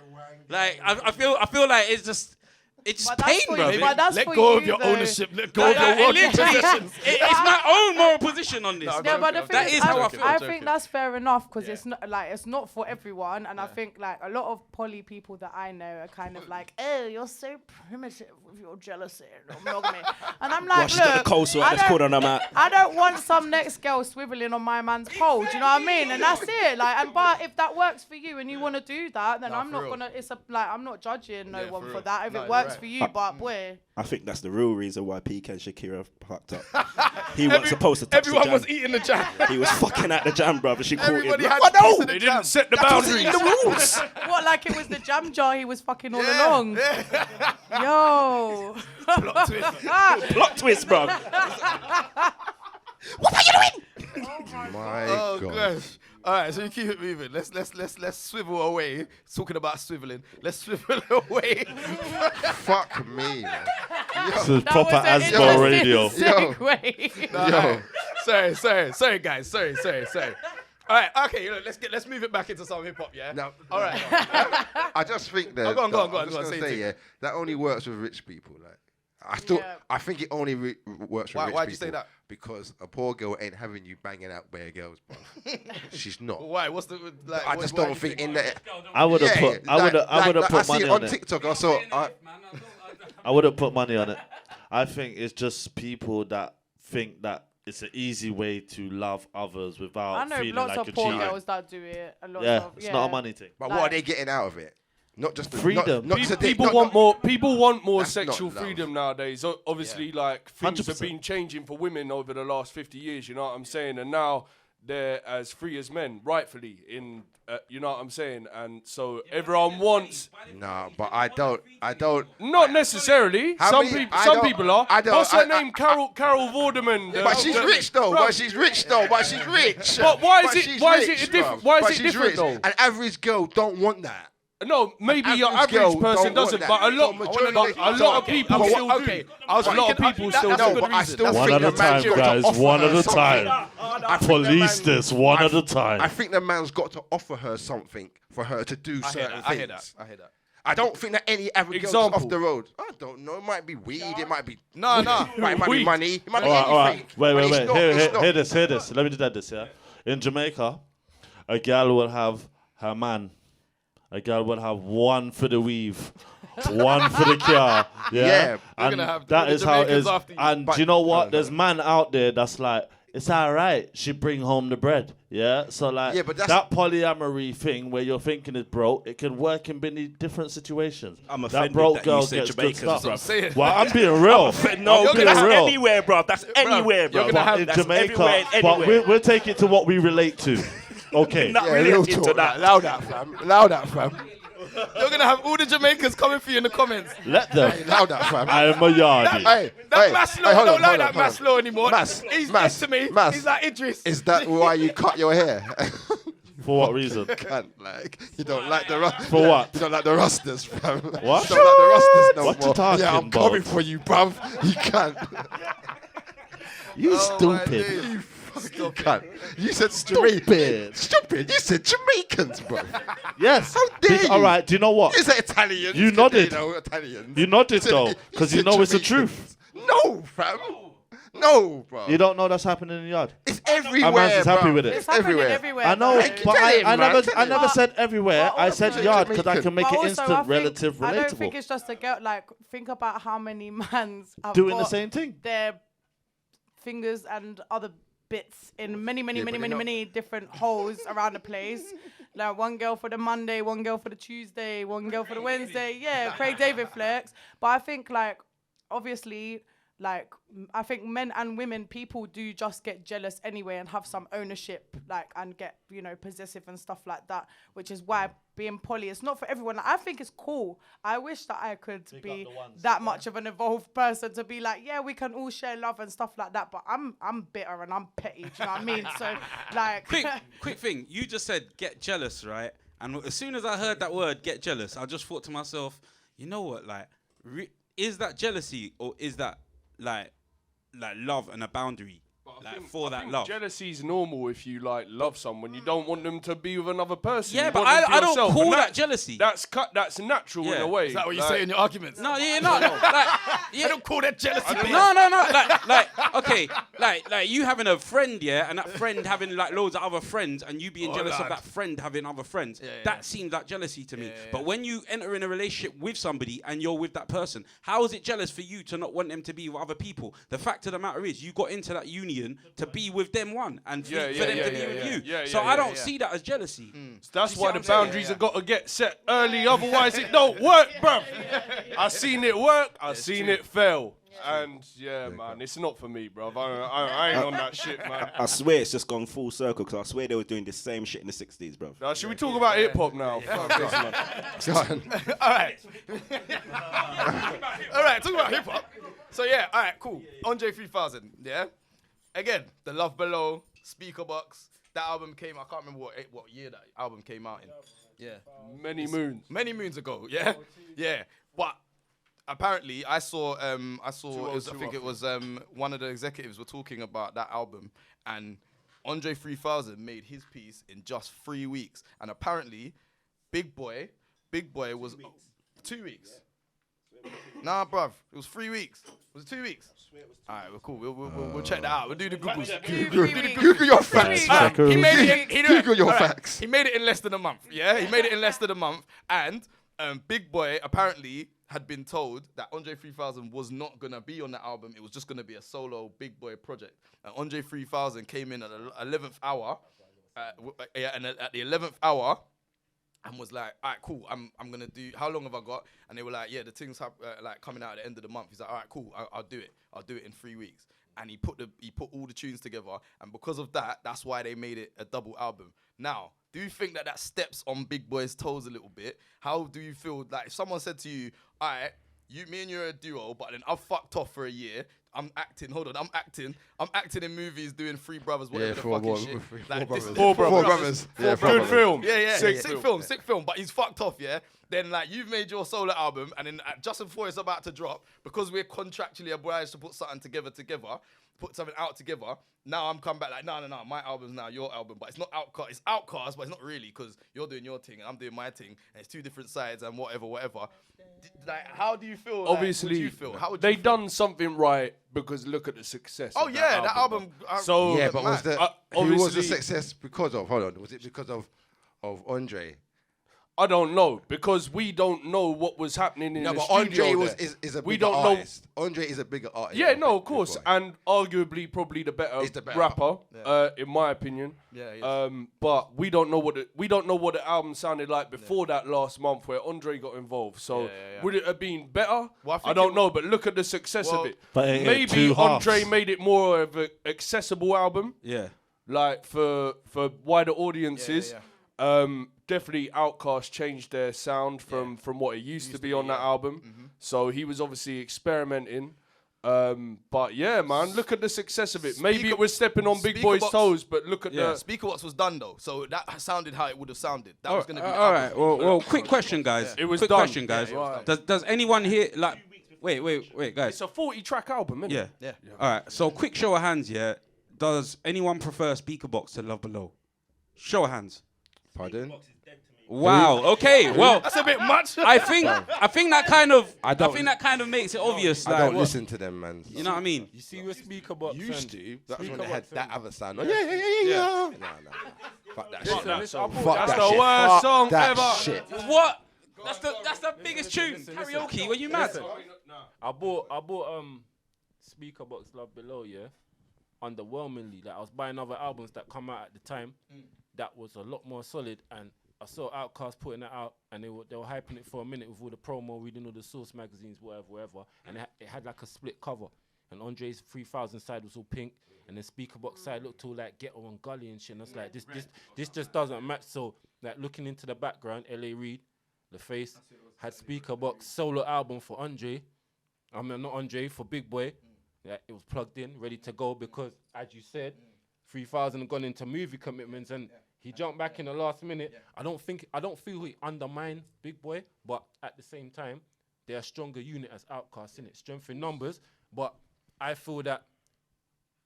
[SPEAKER 8] Like, I feel like it's just... It's just
[SPEAKER 4] But that's
[SPEAKER 8] pain,
[SPEAKER 4] for
[SPEAKER 8] bro.
[SPEAKER 4] you, but that's
[SPEAKER 1] Let
[SPEAKER 4] for
[SPEAKER 1] go
[SPEAKER 4] you,
[SPEAKER 1] of your
[SPEAKER 4] though.
[SPEAKER 1] ownership. Let go of your
[SPEAKER 8] Like,
[SPEAKER 1] working
[SPEAKER 8] literally,
[SPEAKER 1] possessions.
[SPEAKER 8] it's my own moral position on this.
[SPEAKER 1] No,
[SPEAKER 4] Yeah, but the
[SPEAKER 1] joking,
[SPEAKER 4] thing
[SPEAKER 8] That
[SPEAKER 4] is,
[SPEAKER 8] is how I
[SPEAKER 1] joking,
[SPEAKER 8] feel.
[SPEAKER 4] I
[SPEAKER 1] I'm
[SPEAKER 4] think
[SPEAKER 1] joking.
[SPEAKER 4] that's fair enough because it's not for everyone, and I think like a lot of poly people that I know are kind of like, oh, you're so primitive with your jealousy and monogamy, and I'm like,
[SPEAKER 9] Well, she's got the
[SPEAKER 4] look,
[SPEAKER 9] cold sweat.
[SPEAKER 4] I
[SPEAKER 9] Let's
[SPEAKER 4] don't-
[SPEAKER 9] call on her, Matt.
[SPEAKER 4] I don't want some next girl swiveling on my man's pole. Do you know what I mean? And that's it. Like, but if that works for you and you want to do that, then
[SPEAKER 1] Nah,
[SPEAKER 4] I'm
[SPEAKER 1] for
[SPEAKER 4] not
[SPEAKER 1] real.
[SPEAKER 4] gonna. I'm not judging no
[SPEAKER 1] Yeah,
[SPEAKER 4] one
[SPEAKER 1] for
[SPEAKER 4] for
[SPEAKER 1] real.
[SPEAKER 4] that. If
[SPEAKER 1] No,
[SPEAKER 4] it
[SPEAKER 1] you're
[SPEAKER 4] works
[SPEAKER 1] right.
[SPEAKER 4] for you, but boy.
[SPEAKER 9] I think that's the real reason why Pique and Shakira fucked up. He wasn't supposed to touch
[SPEAKER 1] Everyone
[SPEAKER 9] the jam.
[SPEAKER 1] was eating the jam.
[SPEAKER 9] He was fucking at the jam, brother. She caught him.
[SPEAKER 1] Everybody had
[SPEAKER 9] What?
[SPEAKER 1] a piece
[SPEAKER 9] No!
[SPEAKER 1] of the
[SPEAKER 6] They
[SPEAKER 1] jam.
[SPEAKER 6] didn't set the boundaries.
[SPEAKER 9] The rules.
[SPEAKER 4] What, like it was the jam jar he was fucking all along? Yo.
[SPEAKER 1] Plot twist.
[SPEAKER 9] Plot twist, bro.
[SPEAKER 7] My
[SPEAKER 1] Oh
[SPEAKER 7] God.
[SPEAKER 1] gosh. All right, so you keep it moving. Let's swivel away. Talking about swiveling. Let's swivel away.
[SPEAKER 7] Fuck me, man.
[SPEAKER 5] This is
[SPEAKER 4] That
[SPEAKER 5] proper
[SPEAKER 4] was an
[SPEAKER 5] Asbo
[SPEAKER 4] interesting
[SPEAKER 5] radio.
[SPEAKER 4] segue.
[SPEAKER 7] Yo.
[SPEAKER 1] Sorry, guys. Sorry. All right, okay, let's move it back into some hip hop, yeah.
[SPEAKER 7] No,
[SPEAKER 1] all right.
[SPEAKER 7] I just think that.
[SPEAKER 1] Go on.
[SPEAKER 7] I'm just gonna say, yeah, that only works with rich people. Like, I think it only works with rich people.
[SPEAKER 1] Why'd you say that?
[SPEAKER 7] Because a poor girl ain't having you banging out bare girls, bro. She's not.
[SPEAKER 1] Why? What's the like?
[SPEAKER 7] I just don't think in that.
[SPEAKER 5] I would have put. I would have put money on it.
[SPEAKER 7] TikTok,
[SPEAKER 5] I would have put money on it. I think it's just people that think that it's an easy way to love others without
[SPEAKER 4] I know
[SPEAKER 5] feeling
[SPEAKER 4] lots
[SPEAKER 5] like
[SPEAKER 4] of
[SPEAKER 5] you're
[SPEAKER 4] poor
[SPEAKER 5] cheating.
[SPEAKER 4] girls that do it.
[SPEAKER 5] It's not a money thing.
[SPEAKER 7] But what are they getting out of it? Not just the
[SPEAKER 5] freedom.
[SPEAKER 6] People want more
[SPEAKER 7] That's
[SPEAKER 6] sexual
[SPEAKER 7] not love.
[SPEAKER 6] freedom nowadays. Obviously, like things
[SPEAKER 5] 100%.
[SPEAKER 6] have been changing for women over the last 50 years. You know what I'm saying? And now they're as free as men, rightfully. You know what I'm saying? And so everyone wants.
[SPEAKER 7] Nah, but I don't.
[SPEAKER 6] Not necessarily. Some people are. What's her name? Carol Vorderman.
[SPEAKER 7] But she's rich though. But she's rich. But
[SPEAKER 6] why is it different? Why is it different though?
[SPEAKER 7] An average girl don't want that.
[SPEAKER 6] No, maybe your
[SPEAKER 7] average
[SPEAKER 6] average
[SPEAKER 7] girl
[SPEAKER 6] person
[SPEAKER 7] don't
[SPEAKER 6] doesn't,
[SPEAKER 7] want
[SPEAKER 6] but a
[SPEAKER 7] that.
[SPEAKER 6] lot of people still do.
[SPEAKER 1] Okay,
[SPEAKER 6] A lot of people still
[SPEAKER 7] No,
[SPEAKER 6] do.
[SPEAKER 7] but I still
[SPEAKER 5] One
[SPEAKER 7] think
[SPEAKER 5] at a
[SPEAKER 7] the man's
[SPEAKER 5] time,
[SPEAKER 7] got to
[SPEAKER 5] guys.
[SPEAKER 7] offer
[SPEAKER 5] One
[SPEAKER 7] her
[SPEAKER 5] at a
[SPEAKER 7] something.
[SPEAKER 5] time. Police this one at a time.
[SPEAKER 7] I think the man's got to offer her something for her to do certain
[SPEAKER 1] I hear
[SPEAKER 7] things.
[SPEAKER 1] that.
[SPEAKER 7] I don't think that any average girl
[SPEAKER 6] Example.
[SPEAKER 7] off the road. I don't know. It might be weed. It might be
[SPEAKER 1] No.
[SPEAKER 7] It might be money. It might be
[SPEAKER 5] All right.
[SPEAKER 7] anything.
[SPEAKER 5] Wait.
[SPEAKER 7] But it's not- it's not.
[SPEAKER 5] Hear this. Let me do this, yeah? In Jamaica, a girl will have her man. A girl will have one for the weave, one for the car. Yeah.
[SPEAKER 1] We're
[SPEAKER 5] And
[SPEAKER 1] gonna have
[SPEAKER 5] that
[SPEAKER 1] the
[SPEAKER 5] is how it
[SPEAKER 1] Jamaicans
[SPEAKER 5] is.
[SPEAKER 1] after you.
[SPEAKER 5] And do you know what? There's man out there that's like, it's all right. She bring home the bread. Yeah. So like
[SPEAKER 7] Yeah, but that's-
[SPEAKER 5] that polyamory thing where you're thinking it's broke, it can work in many different situations.
[SPEAKER 9] I'm
[SPEAKER 5] that
[SPEAKER 9] offended
[SPEAKER 5] broke
[SPEAKER 9] that you
[SPEAKER 5] girl
[SPEAKER 9] said
[SPEAKER 5] gets
[SPEAKER 9] Jamaicans,
[SPEAKER 5] good stuff.
[SPEAKER 9] bruv.
[SPEAKER 1] Say it.
[SPEAKER 5] Well, I'm being real.
[SPEAKER 9] No,
[SPEAKER 5] I'm being
[SPEAKER 9] that's
[SPEAKER 5] real.
[SPEAKER 9] anywhere, bro. That's anywhere, bro.
[SPEAKER 1] you're gonna have
[SPEAKER 9] That's
[SPEAKER 5] Jamaica,
[SPEAKER 9] everywhere,
[SPEAKER 5] but
[SPEAKER 9] anywhere.
[SPEAKER 5] we'll take it to what we relate to. Okay.
[SPEAKER 9] Not
[SPEAKER 7] Yeah,
[SPEAKER 9] related
[SPEAKER 7] real
[SPEAKER 9] to
[SPEAKER 7] talk.
[SPEAKER 9] that.
[SPEAKER 7] Allow that, fam. Allow that, fam.
[SPEAKER 1] You're gonna have all the Jamaicans coming for you in the comments.
[SPEAKER 5] Let them.
[SPEAKER 7] Allow that, fam.
[SPEAKER 5] I am a yardie.
[SPEAKER 7] Hey,
[SPEAKER 1] That
[SPEAKER 7] hey,
[SPEAKER 1] Maslow,
[SPEAKER 7] hey, hold
[SPEAKER 1] I don't
[SPEAKER 7] on,
[SPEAKER 1] like
[SPEAKER 7] hold
[SPEAKER 1] that
[SPEAKER 7] on, hold on.
[SPEAKER 1] Maslow anymore.
[SPEAKER 7] Mas,
[SPEAKER 1] He's next to me.
[SPEAKER 7] Mas.
[SPEAKER 1] He's like Idris.
[SPEAKER 7] Is that why you cut your hair?
[SPEAKER 5] For what reason?
[SPEAKER 7] Can't, like, you don't like the rust.
[SPEAKER 5] For what?
[SPEAKER 7] You don't like the rusters, fam.
[SPEAKER 5] What?
[SPEAKER 7] You don't like the rusters no
[SPEAKER 5] What you
[SPEAKER 7] more.
[SPEAKER 5] talking
[SPEAKER 7] Yeah, I'm
[SPEAKER 5] about?
[SPEAKER 7] coming for you, bruv. You can't.
[SPEAKER 5] You
[SPEAKER 1] Oh, my
[SPEAKER 5] stupid.
[SPEAKER 1] days.
[SPEAKER 7] You can't. You said Jamaican. Stupid. You said Jamaicans, bro.
[SPEAKER 5] Yes.
[SPEAKER 7] How dare you?
[SPEAKER 5] All right. Do you know what?
[SPEAKER 7] You said Italians.
[SPEAKER 5] You nodded.
[SPEAKER 7] You know, Italians.
[SPEAKER 5] You nodded
[SPEAKER 7] said-
[SPEAKER 5] though,
[SPEAKER 7] you
[SPEAKER 5] because you
[SPEAKER 7] said
[SPEAKER 5] know it's the
[SPEAKER 7] Jamaicans.
[SPEAKER 5] truth.
[SPEAKER 7] No, fam. No, bro.
[SPEAKER 5] You don't know that's happening in the yard.
[SPEAKER 7] It's everywhere,
[SPEAKER 5] Man's is happy
[SPEAKER 7] bro.
[SPEAKER 5] with it.
[SPEAKER 4] It's happening
[SPEAKER 7] everywhere.
[SPEAKER 5] I know,
[SPEAKER 7] Thank you,
[SPEAKER 5] but
[SPEAKER 7] tell him,
[SPEAKER 5] I
[SPEAKER 7] man,
[SPEAKER 5] never,
[SPEAKER 7] tell
[SPEAKER 5] I
[SPEAKER 7] him.
[SPEAKER 5] never said everywhere.
[SPEAKER 4] But
[SPEAKER 5] I said
[SPEAKER 7] also
[SPEAKER 5] yard because I
[SPEAKER 7] Jamaican.
[SPEAKER 5] can make
[SPEAKER 4] But
[SPEAKER 5] it
[SPEAKER 4] also,
[SPEAKER 5] instant,
[SPEAKER 4] I think-
[SPEAKER 5] relative,
[SPEAKER 4] I don't think
[SPEAKER 5] relatable.
[SPEAKER 4] it's just a girl. Like, think about how many mans have
[SPEAKER 5] Doing the
[SPEAKER 4] got
[SPEAKER 5] same thing.
[SPEAKER 4] their fingers and other bits in many
[SPEAKER 7] but
[SPEAKER 4] different holes around the place. Like one girl for the Monday, one girl for the Tuesday, one girl for the Wednesday. Yeah, Craig David flex. But I think like obviously like I think men and women, people do just get jealous anyway and have some ownership, like, and get, you know, possessive and stuff like that, which is why being poly is not for everyone. Like, I think it's cool. I wish that I could be that much of an evolved person to be like, yeah, we can all share love and stuff like that, but I'm bitter and I'm petty, do you know what I mean? So, like...
[SPEAKER 8] quick thing. You just said get jealous, right? And as soon as I heard that word, get jealous, I just thought to myself, you know what, like, is that jealousy or is that like love and a boundary, like for that love?
[SPEAKER 6] Jealousy is normal if you like love someone. You don't want them to be with another person.
[SPEAKER 8] Yeah,
[SPEAKER 6] You
[SPEAKER 8] but
[SPEAKER 6] want them to
[SPEAKER 8] I don't
[SPEAKER 6] yourself,
[SPEAKER 8] call
[SPEAKER 6] and
[SPEAKER 8] that jealousy.
[SPEAKER 6] That's natural in a way.
[SPEAKER 1] Is that what you say in your arguments?
[SPEAKER 8] No, yeah, no, like, yeah.
[SPEAKER 1] I don't call that jealousy.
[SPEAKER 8] No, like, okay, like you having a friend, yeah, and that friend having like loads of other friends, and you being jealous of that friend having other friends. That seems like jealousy to me. But when you enter in a relationship with somebody and you're with that person, how is it jealous for you to not want them to be with other people? The fact of the matter is, you got into that union to be with them one, and for them to be with you. So I don't see that as jealousy.
[SPEAKER 6] That's why the boundaries have got to get set early, otherwise it don't work, bruv. I seen it work, I seen it fail. And yeah, man, it's not for me, bruv. I ain't on that shit, man.
[SPEAKER 9] I swear it's just gone full circle because I swear they were doing the same shit in the 60s, bro.
[SPEAKER 6] Should we talk about hip hop now? Fuck this, man.
[SPEAKER 1] All right. All right, talk about hip hop. So yeah, all right, cool. Andre 3000, yeah? Again, The Love Below, Speaker Box. That album came, I can't remember what year that album came out in. Yeah.
[SPEAKER 6] Many moons
[SPEAKER 1] ago, yeah? Yeah. But apparently I saw I think it was one of the executives were talking about that album, and Andre 3000 made his piece in just 3 weeks, and apparently, Big Boy was 2 weeks. Nah, bruv, it was 3 weeks. Was it 2 weeks? All right, well, cool. We'll check that out. We'll do the Googles.
[SPEAKER 7] Google your facts.
[SPEAKER 1] He made it.
[SPEAKER 7] Google your facts.
[SPEAKER 1] He made it in less than a month. Yeah, he made it in less than a month. And Big Boy apparently had been told that Andre 3000 was not gonna be on the album. It was just gonna be a solo Big Boy project. And Andre 3000 came in at the 11th hour. And at the 11th hour. And was like, all right, cool. I'm gonna do. How long have I got? And they were like, yeah, the thing's like coming out at the end of the month. He's like, all right, cool. I'll do it. I'll do it in 3 weeks. And he put all the tunes together. And because of that, that's why they made it a double album. Now, do you think that steps on Big Boy's toes a little bit? How do you feel? Like if someone said to you, all right, me and you're a duo, but then I've fucked off for a year. I'm acting in movies doing Three Brothers, whatever the fucking shit. Like,
[SPEAKER 7] Four brothers. Yeah,
[SPEAKER 6] Good film.
[SPEAKER 1] Yeah. Sick film. But he's fucked off, yeah? Then, like, you've made your solo album, and then just before it's about to drop, because we're contractually obliged to put something put something out together, now I'm come back like, no, my album's now your album, but it's not Outcast. It's Outcast, but it's not really, because you're doing your thing, and I'm doing my thing, and it's two different sides, and whatever. Like, how do you feel?
[SPEAKER 6] Obviously,
[SPEAKER 1] like, what do you feel? How would
[SPEAKER 6] they
[SPEAKER 1] you feel?
[SPEAKER 6] done something right because look at the success.
[SPEAKER 1] Oh,
[SPEAKER 6] of
[SPEAKER 1] yeah, that album.
[SPEAKER 6] So
[SPEAKER 7] Yeah, but was the who was the
[SPEAKER 6] obviously-
[SPEAKER 7] success because of? Hold on, was it because of Andre?
[SPEAKER 6] I don't know because we don't know what was happening in
[SPEAKER 7] No,
[SPEAKER 6] the
[SPEAKER 7] but
[SPEAKER 6] studio.
[SPEAKER 7] Andre
[SPEAKER 6] there.
[SPEAKER 7] is a
[SPEAKER 6] We
[SPEAKER 7] bigger
[SPEAKER 6] don't know.
[SPEAKER 7] artist. Andre is a bigger artist.
[SPEAKER 6] Yeah,
[SPEAKER 7] than
[SPEAKER 6] no, of
[SPEAKER 7] Big
[SPEAKER 6] course,
[SPEAKER 7] Boy.
[SPEAKER 6] and arguably probably the better,
[SPEAKER 7] He's the better
[SPEAKER 6] rapper,
[SPEAKER 1] Yeah.
[SPEAKER 6] in my opinion.
[SPEAKER 1] Yeah, he is.
[SPEAKER 6] But we don't know what the album sounded like before that last month where Andre got involved. So
[SPEAKER 1] Yeah.
[SPEAKER 6] would it have been better?
[SPEAKER 1] Well, I
[SPEAKER 6] I
[SPEAKER 1] think
[SPEAKER 6] don't
[SPEAKER 1] it-
[SPEAKER 6] know, but look at the success of it.
[SPEAKER 5] But it-
[SPEAKER 6] Maybe
[SPEAKER 5] two halves.
[SPEAKER 6] Andre made it more of an accessible album,
[SPEAKER 8] Yeah.
[SPEAKER 6] like for wider audiences.
[SPEAKER 1] Yeah.
[SPEAKER 6] Definitely Outcast changed their sound from what it used to be on that album. So he was obviously experimenting. But yeah, man, look at the success of it. Maybe it was stepping on Big Boy's
[SPEAKER 1] Speakerbox-
[SPEAKER 6] toes, but look at the...
[SPEAKER 1] Speaker Watts was done though, so that sounded how it would have sounded. That was going to be. the
[SPEAKER 8] all
[SPEAKER 1] album.
[SPEAKER 8] right. Well, quick question, guys.
[SPEAKER 6] It was
[SPEAKER 8] quick
[SPEAKER 6] done.
[SPEAKER 8] question, guys.
[SPEAKER 1] Yeah, it was done.
[SPEAKER 8] Does anyone here like? Wait, guys.
[SPEAKER 6] It's a 40-track album, isn't it?
[SPEAKER 8] Yeah. All right. So quick show of hands. Yeah. Does anyone prefer Speaker Box to Love Below? Show of hands.
[SPEAKER 7] Pardon?
[SPEAKER 8] Wow. Okay. Well,
[SPEAKER 1] That's a bit much.
[SPEAKER 8] I think that kind of makes it obvious.
[SPEAKER 7] I
[SPEAKER 8] like,
[SPEAKER 7] don't
[SPEAKER 8] what-
[SPEAKER 7] listen to them, man.
[SPEAKER 8] You know what I mean?
[SPEAKER 3] You see with speaker box.
[SPEAKER 7] Used to. That's when
[SPEAKER 3] Speaker
[SPEAKER 7] they had
[SPEAKER 3] box
[SPEAKER 7] that
[SPEAKER 3] and-
[SPEAKER 7] other sound. Oh, yeah. No. Fuck that shit.
[SPEAKER 6] Listen,
[SPEAKER 7] Fuck
[SPEAKER 6] that's
[SPEAKER 7] that
[SPEAKER 6] the
[SPEAKER 7] shit.
[SPEAKER 6] worst
[SPEAKER 7] Fuck
[SPEAKER 6] song
[SPEAKER 7] that
[SPEAKER 6] ever.
[SPEAKER 7] shit.
[SPEAKER 8] What? That's the biggest tune. Karaoke. Were you mad?
[SPEAKER 3] I bought speaker box Love Below, yeah. Underwhelmingly, like I was buying other albums that come out at the time that was a lot more solid, and I saw Outcast putting it out, and they were hyping it for a minute with all the promo, reading all the source magazines, whatever, and it had like a split cover, and Andre's 3000 side was all pink, and the speaker box side looked all like ghetto and gully and shit. And I was like, this just doesn't match. So like looking into the background, L.A. Reid, The Face had speaker box solo album for Andre. I mean not Andre, for Big Boy. Yeah, it was plugged in, ready to go because, as you said, 3000 had gone into movie commitments and he jumped back in the last minute. I don't feel he undermined Big Boy, but at the same time, they're a stronger unit as Outcast, innit? Strength in numbers, but I feel that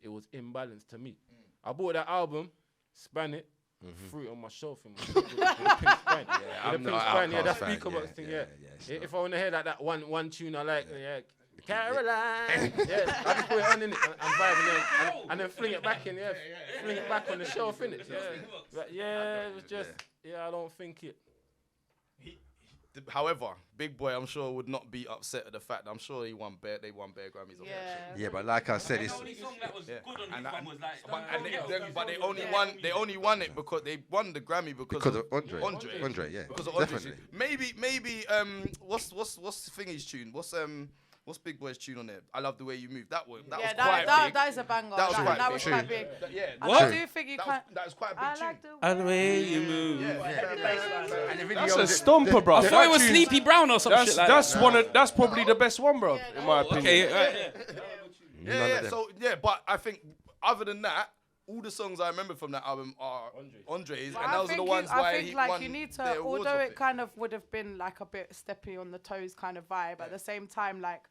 [SPEAKER 3] it was imbalanced to me. I bought that album, span it, threw it on my shelf in the pink spine.
[SPEAKER 7] I'm
[SPEAKER 1] the
[SPEAKER 7] not
[SPEAKER 1] pink spine,
[SPEAKER 7] Outcast
[SPEAKER 1] that
[SPEAKER 7] fan.
[SPEAKER 1] speaker box
[SPEAKER 7] Yeah,
[SPEAKER 1] thing,
[SPEAKER 7] yeah,
[SPEAKER 1] If I want to hear that one tune I like, Caroline, I just put it on in it and vibe and then fling it back in, fling it back on the shelf, innit? But it was just, I don't think it. However, Big Boy, I'm sure, would not be upset at the fact that I'm sure they won Bear Grammys.
[SPEAKER 7] Yeah, but like I said, it's...
[SPEAKER 1] But they only won it because they won the Grammy because of
[SPEAKER 7] Andre, yeah.
[SPEAKER 1] Because of Andre.
[SPEAKER 7] Definitely.
[SPEAKER 1] Maybe what's Thingy's tune? What's Big Boy's tune on there? I Love the Way You Move. That was quite big.
[SPEAKER 4] That is a banger.
[SPEAKER 1] That was quite
[SPEAKER 4] big.
[SPEAKER 1] What?
[SPEAKER 4] I do think you can't.
[SPEAKER 1] That was quite a big tune.
[SPEAKER 8] And the way you move.
[SPEAKER 6] That's a stomper, bro.
[SPEAKER 8] I thought it was Sleepy Brown or some shit like that.
[SPEAKER 6] That's probably the best one, bro, in my opinion.
[SPEAKER 8] Okay,
[SPEAKER 1] So but I think other than that, all the songs I remember from that album are Andre's, and those are the ones why he won
[SPEAKER 4] you need
[SPEAKER 1] the
[SPEAKER 4] to,
[SPEAKER 1] awards
[SPEAKER 4] although
[SPEAKER 1] off
[SPEAKER 4] it kind of would have been like a bit steppy on the toes kind of vibe, at the same time, like,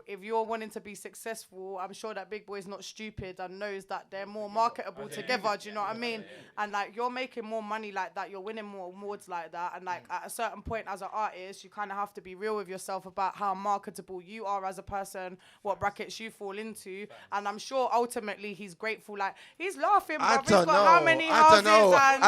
[SPEAKER 4] if you're wanting to be successful, I'm sure that Big Boy's not stupid and knows that they're more marketable together. Do you know what I mean? And like you're making more money like that, you're winning more awards like that, and like at a certain point as an artist, you kind of have to be real with yourself about how marketable you are as a person, what brackets you fall into, and I'm sure ultimately he's grateful. Like he's laughing, bro. He's got how many houses?
[SPEAKER 7] I don't know.
[SPEAKER 4] And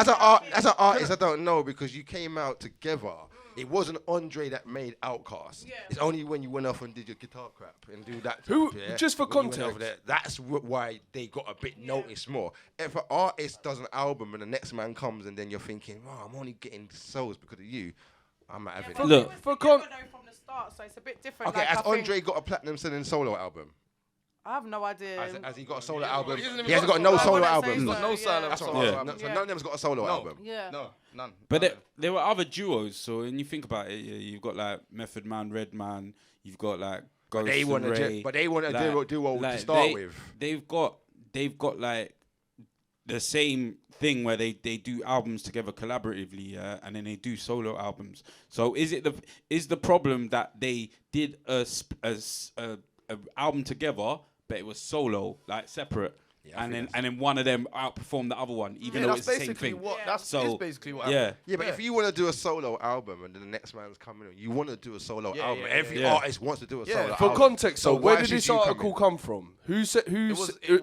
[SPEAKER 7] As an artist, I don't know because you came out together. It wasn't Andre that made Outcast. Yeah. It's only when you went off and did your guitar crap and do that.
[SPEAKER 6] Who?
[SPEAKER 7] Stuff, yeah?
[SPEAKER 6] Just for
[SPEAKER 7] When you went
[SPEAKER 6] context.
[SPEAKER 7] over there, that's why they got a bit noticed more. If an artist does an album and the next man comes and then you're thinking, oh, I'm only getting souls because of you, I'm not having it.
[SPEAKER 8] Look.
[SPEAKER 4] from the start, so it's a bit different.
[SPEAKER 7] Okay,
[SPEAKER 4] like,
[SPEAKER 7] has
[SPEAKER 4] I think-
[SPEAKER 7] Andre got a platinum selling solo album?
[SPEAKER 4] I have no idea.
[SPEAKER 7] Has he got a solo album?
[SPEAKER 1] He hasn't even
[SPEAKER 7] He hasn't
[SPEAKER 1] got
[SPEAKER 7] got no
[SPEAKER 1] a
[SPEAKER 7] solo
[SPEAKER 1] solo
[SPEAKER 7] album.
[SPEAKER 1] He's got no solo
[SPEAKER 7] That's what
[SPEAKER 1] album.
[SPEAKER 7] I'm saying. So none of them's got a solo album.
[SPEAKER 4] Yeah.
[SPEAKER 1] No, none.
[SPEAKER 8] But there were other duos. So when you think about it, you've got like Method Man, Redman. You've got like Ghost
[SPEAKER 7] They
[SPEAKER 8] and
[SPEAKER 7] want
[SPEAKER 8] Ray.
[SPEAKER 7] but they want a duo
[SPEAKER 8] like,
[SPEAKER 7] to start with.
[SPEAKER 8] They've got like the same thing where they do albums together collaboratively, and then they do solo albums. So is the problem that they did a album together, but it was solo, like separate, and then one of them outperformed the other one, even though it's the same thing.
[SPEAKER 1] That's basically what
[SPEAKER 8] yeah.
[SPEAKER 1] happened.
[SPEAKER 7] Yeah, but if you want to do a solo album and then the next man's coming, you want to do a solo album.
[SPEAKER 1] yeah,
[SPEAKER 7] Every
[SPEAKER 8] yeah.
[SPEAKER 7] artist wants to do a solo
[SPEAKER 6] For
[SPEAKER 7] album.
[SPEAKER 6] context, so
[SPEAKER 7] why
[SPEAKER 6] where did
[SPEAKER 7] should
[SPEAKER 6] this
[SPEAKER 7] you come
[SPEAKER 6] article
[SPEAKER 7] in?
[SPEAKER 6] come from? Who said?
[SPEAKER 1] It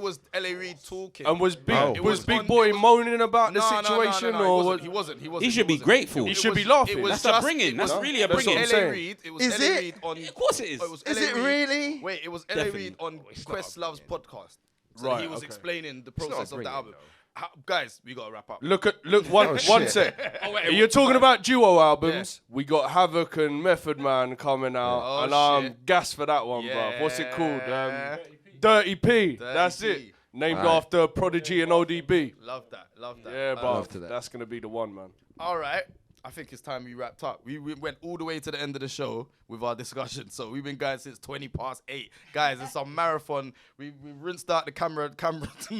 [SPEAKER 1] was LA Reid talking.
[SPEAKER 6] And was Big
[SPEAKER 7] Oh.
[SPEAKER 6] was
[SPEAKER 1] It
[SPEAKER 6] Big
[SPEAKER 1] was
[SPEAKER 6] Boy
[SPEAKER 1] on-
[SPEAKER 6] moaning about the
[SPEAKER 1] No,
[SPEAKER 6] situation,
[SPEAKER 1] no,
[SPEAKER 6] or
[SPEAKER 1] he wasn't. He wasn't.
[SPEAKER 8] He should be grateful.
[SPEAKER 6] He
[SPEAKER 1] It
[SPEAKER 6] should be
[SPEAKER 1] was-
[SPEAKER 6] laughing.
[SPEAKER 1] it was
[SPEAKER 8] That's a
[SPEAKER 1] just-
[SPEAKER 8] bringing.
[SPEAKER 1] it
[SPEAKER 8] That's
[SPEAKER 1] was-
[SPEAKER 8] really a
[SPEAKER 6] That's what
[SPEAKER 8] bringing.
[SPEAKER 6] I'm
[SPEAKER 1] LA
[SPEAKER 6] saying.
[SPEAKER 1] Reid. It was
[SPEAKER 7] Is
[SPEAKER 1] LA
[SPEAKER 7] it?
[SPEAKER 1] Reid on.
[SPEAKER 8] Of course it is.
[SPEAKER 1] It was
[SPEAKER 7] Is
[SPEAKER 1] LA
[SPEAKER 7] it
[SPEAKER 1] Reid.
[SPEAKER 7] really?
[SPEAKER 1] Wait, it was LA
[SPEAKER 8] Definitely.
[SPEAKER 1] Reid on
[SPEAKER 7] It's not a
[SPEAKER 1] Questlove's
[SPEAKER 7] bringing.
[SPEAKER 1] podcast. So
[SPEAKER 6] Right,
[SPEAKER 1] he was
[SPEAKER 6] okay.
[SPEAKER 1] explaining the
[SPEAKER 7] not a
[SPEAKER 1] process of the
[SPEAKER 7] bringing,
[SPEAKER 1] album.
[SPEAKER 7] though.
[SPEAKER 1] Guys, we gotta wrap up.
[SPEAKER 6] Look one
[SPEAKER 7] shit.
[SPEAKER 6] sec.
[SPEAKER 1] Oh, wait,
[SPEAKER 6] You're talking about duo albums. We got Havoc and Method Man coming out,
[SPEAKER 1] Oh,
[SPEAKER 6] and I'm
[SPEAKER 1] shit.
[SPEAKER 6] gassed for that one, bruv. What's it called?
[SPEAKER 1] Yeah.
[SPEAKER 6] Dirty P.
[SPEAKER 1] Dirty
[SPEAKER 6] That's
[SPEAKER 1] P.
[SPEAKER 6] it. Named
[SPEAKER 7] Right.
[SPEAKER 6] after Prodigy and ODB.
[SPEAKER 1] Love that.
[SPEAKER 6] Yeah,
[SPEAKER 7] love
[SPEAKER 6] bruv.
[SPEAKER 7] that.
[SPEAKER 6] That's gonna be the one, man.
[SPEAKER 1] All right. I think it's time we wrapped up. We went all the way to the end of the show with our discussion. So we've been going since 8:20. Guys, it's a marathon. We rinsed out the camera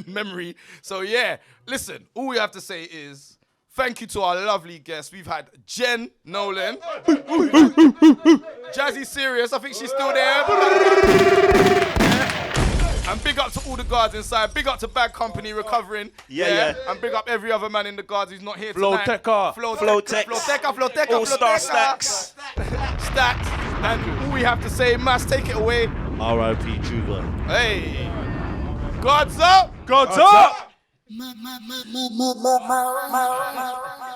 [SPEAKER 1] memory. So yeah, listen, all we have to say is thank you to our lovely guests. We've had Jen Nolan. Jazzi Sirius, I think she's still there. And big up to all the guards inside. Big up to Bad Company recovering.
[SPEAKER 9] Yeah.
[SPEAKER 1] And big up every other man in the guards who's not here tonight.
[SPEAKER 6] Flowtecs.
[SPEAKER 9] Flowtecs. All-Star Stacks.
[SPEAKER 1] Stacks. And all we have to say, Mas, take it away.
[SPEAKER 5] R.I.P. Juga.
[SPEAKER 1] Hey. Guardz up.
[SPEAKER 6] God's up!
[SPEAKER 10] Ma, ma, ma, ma, ma, ma, ma, ma, ma.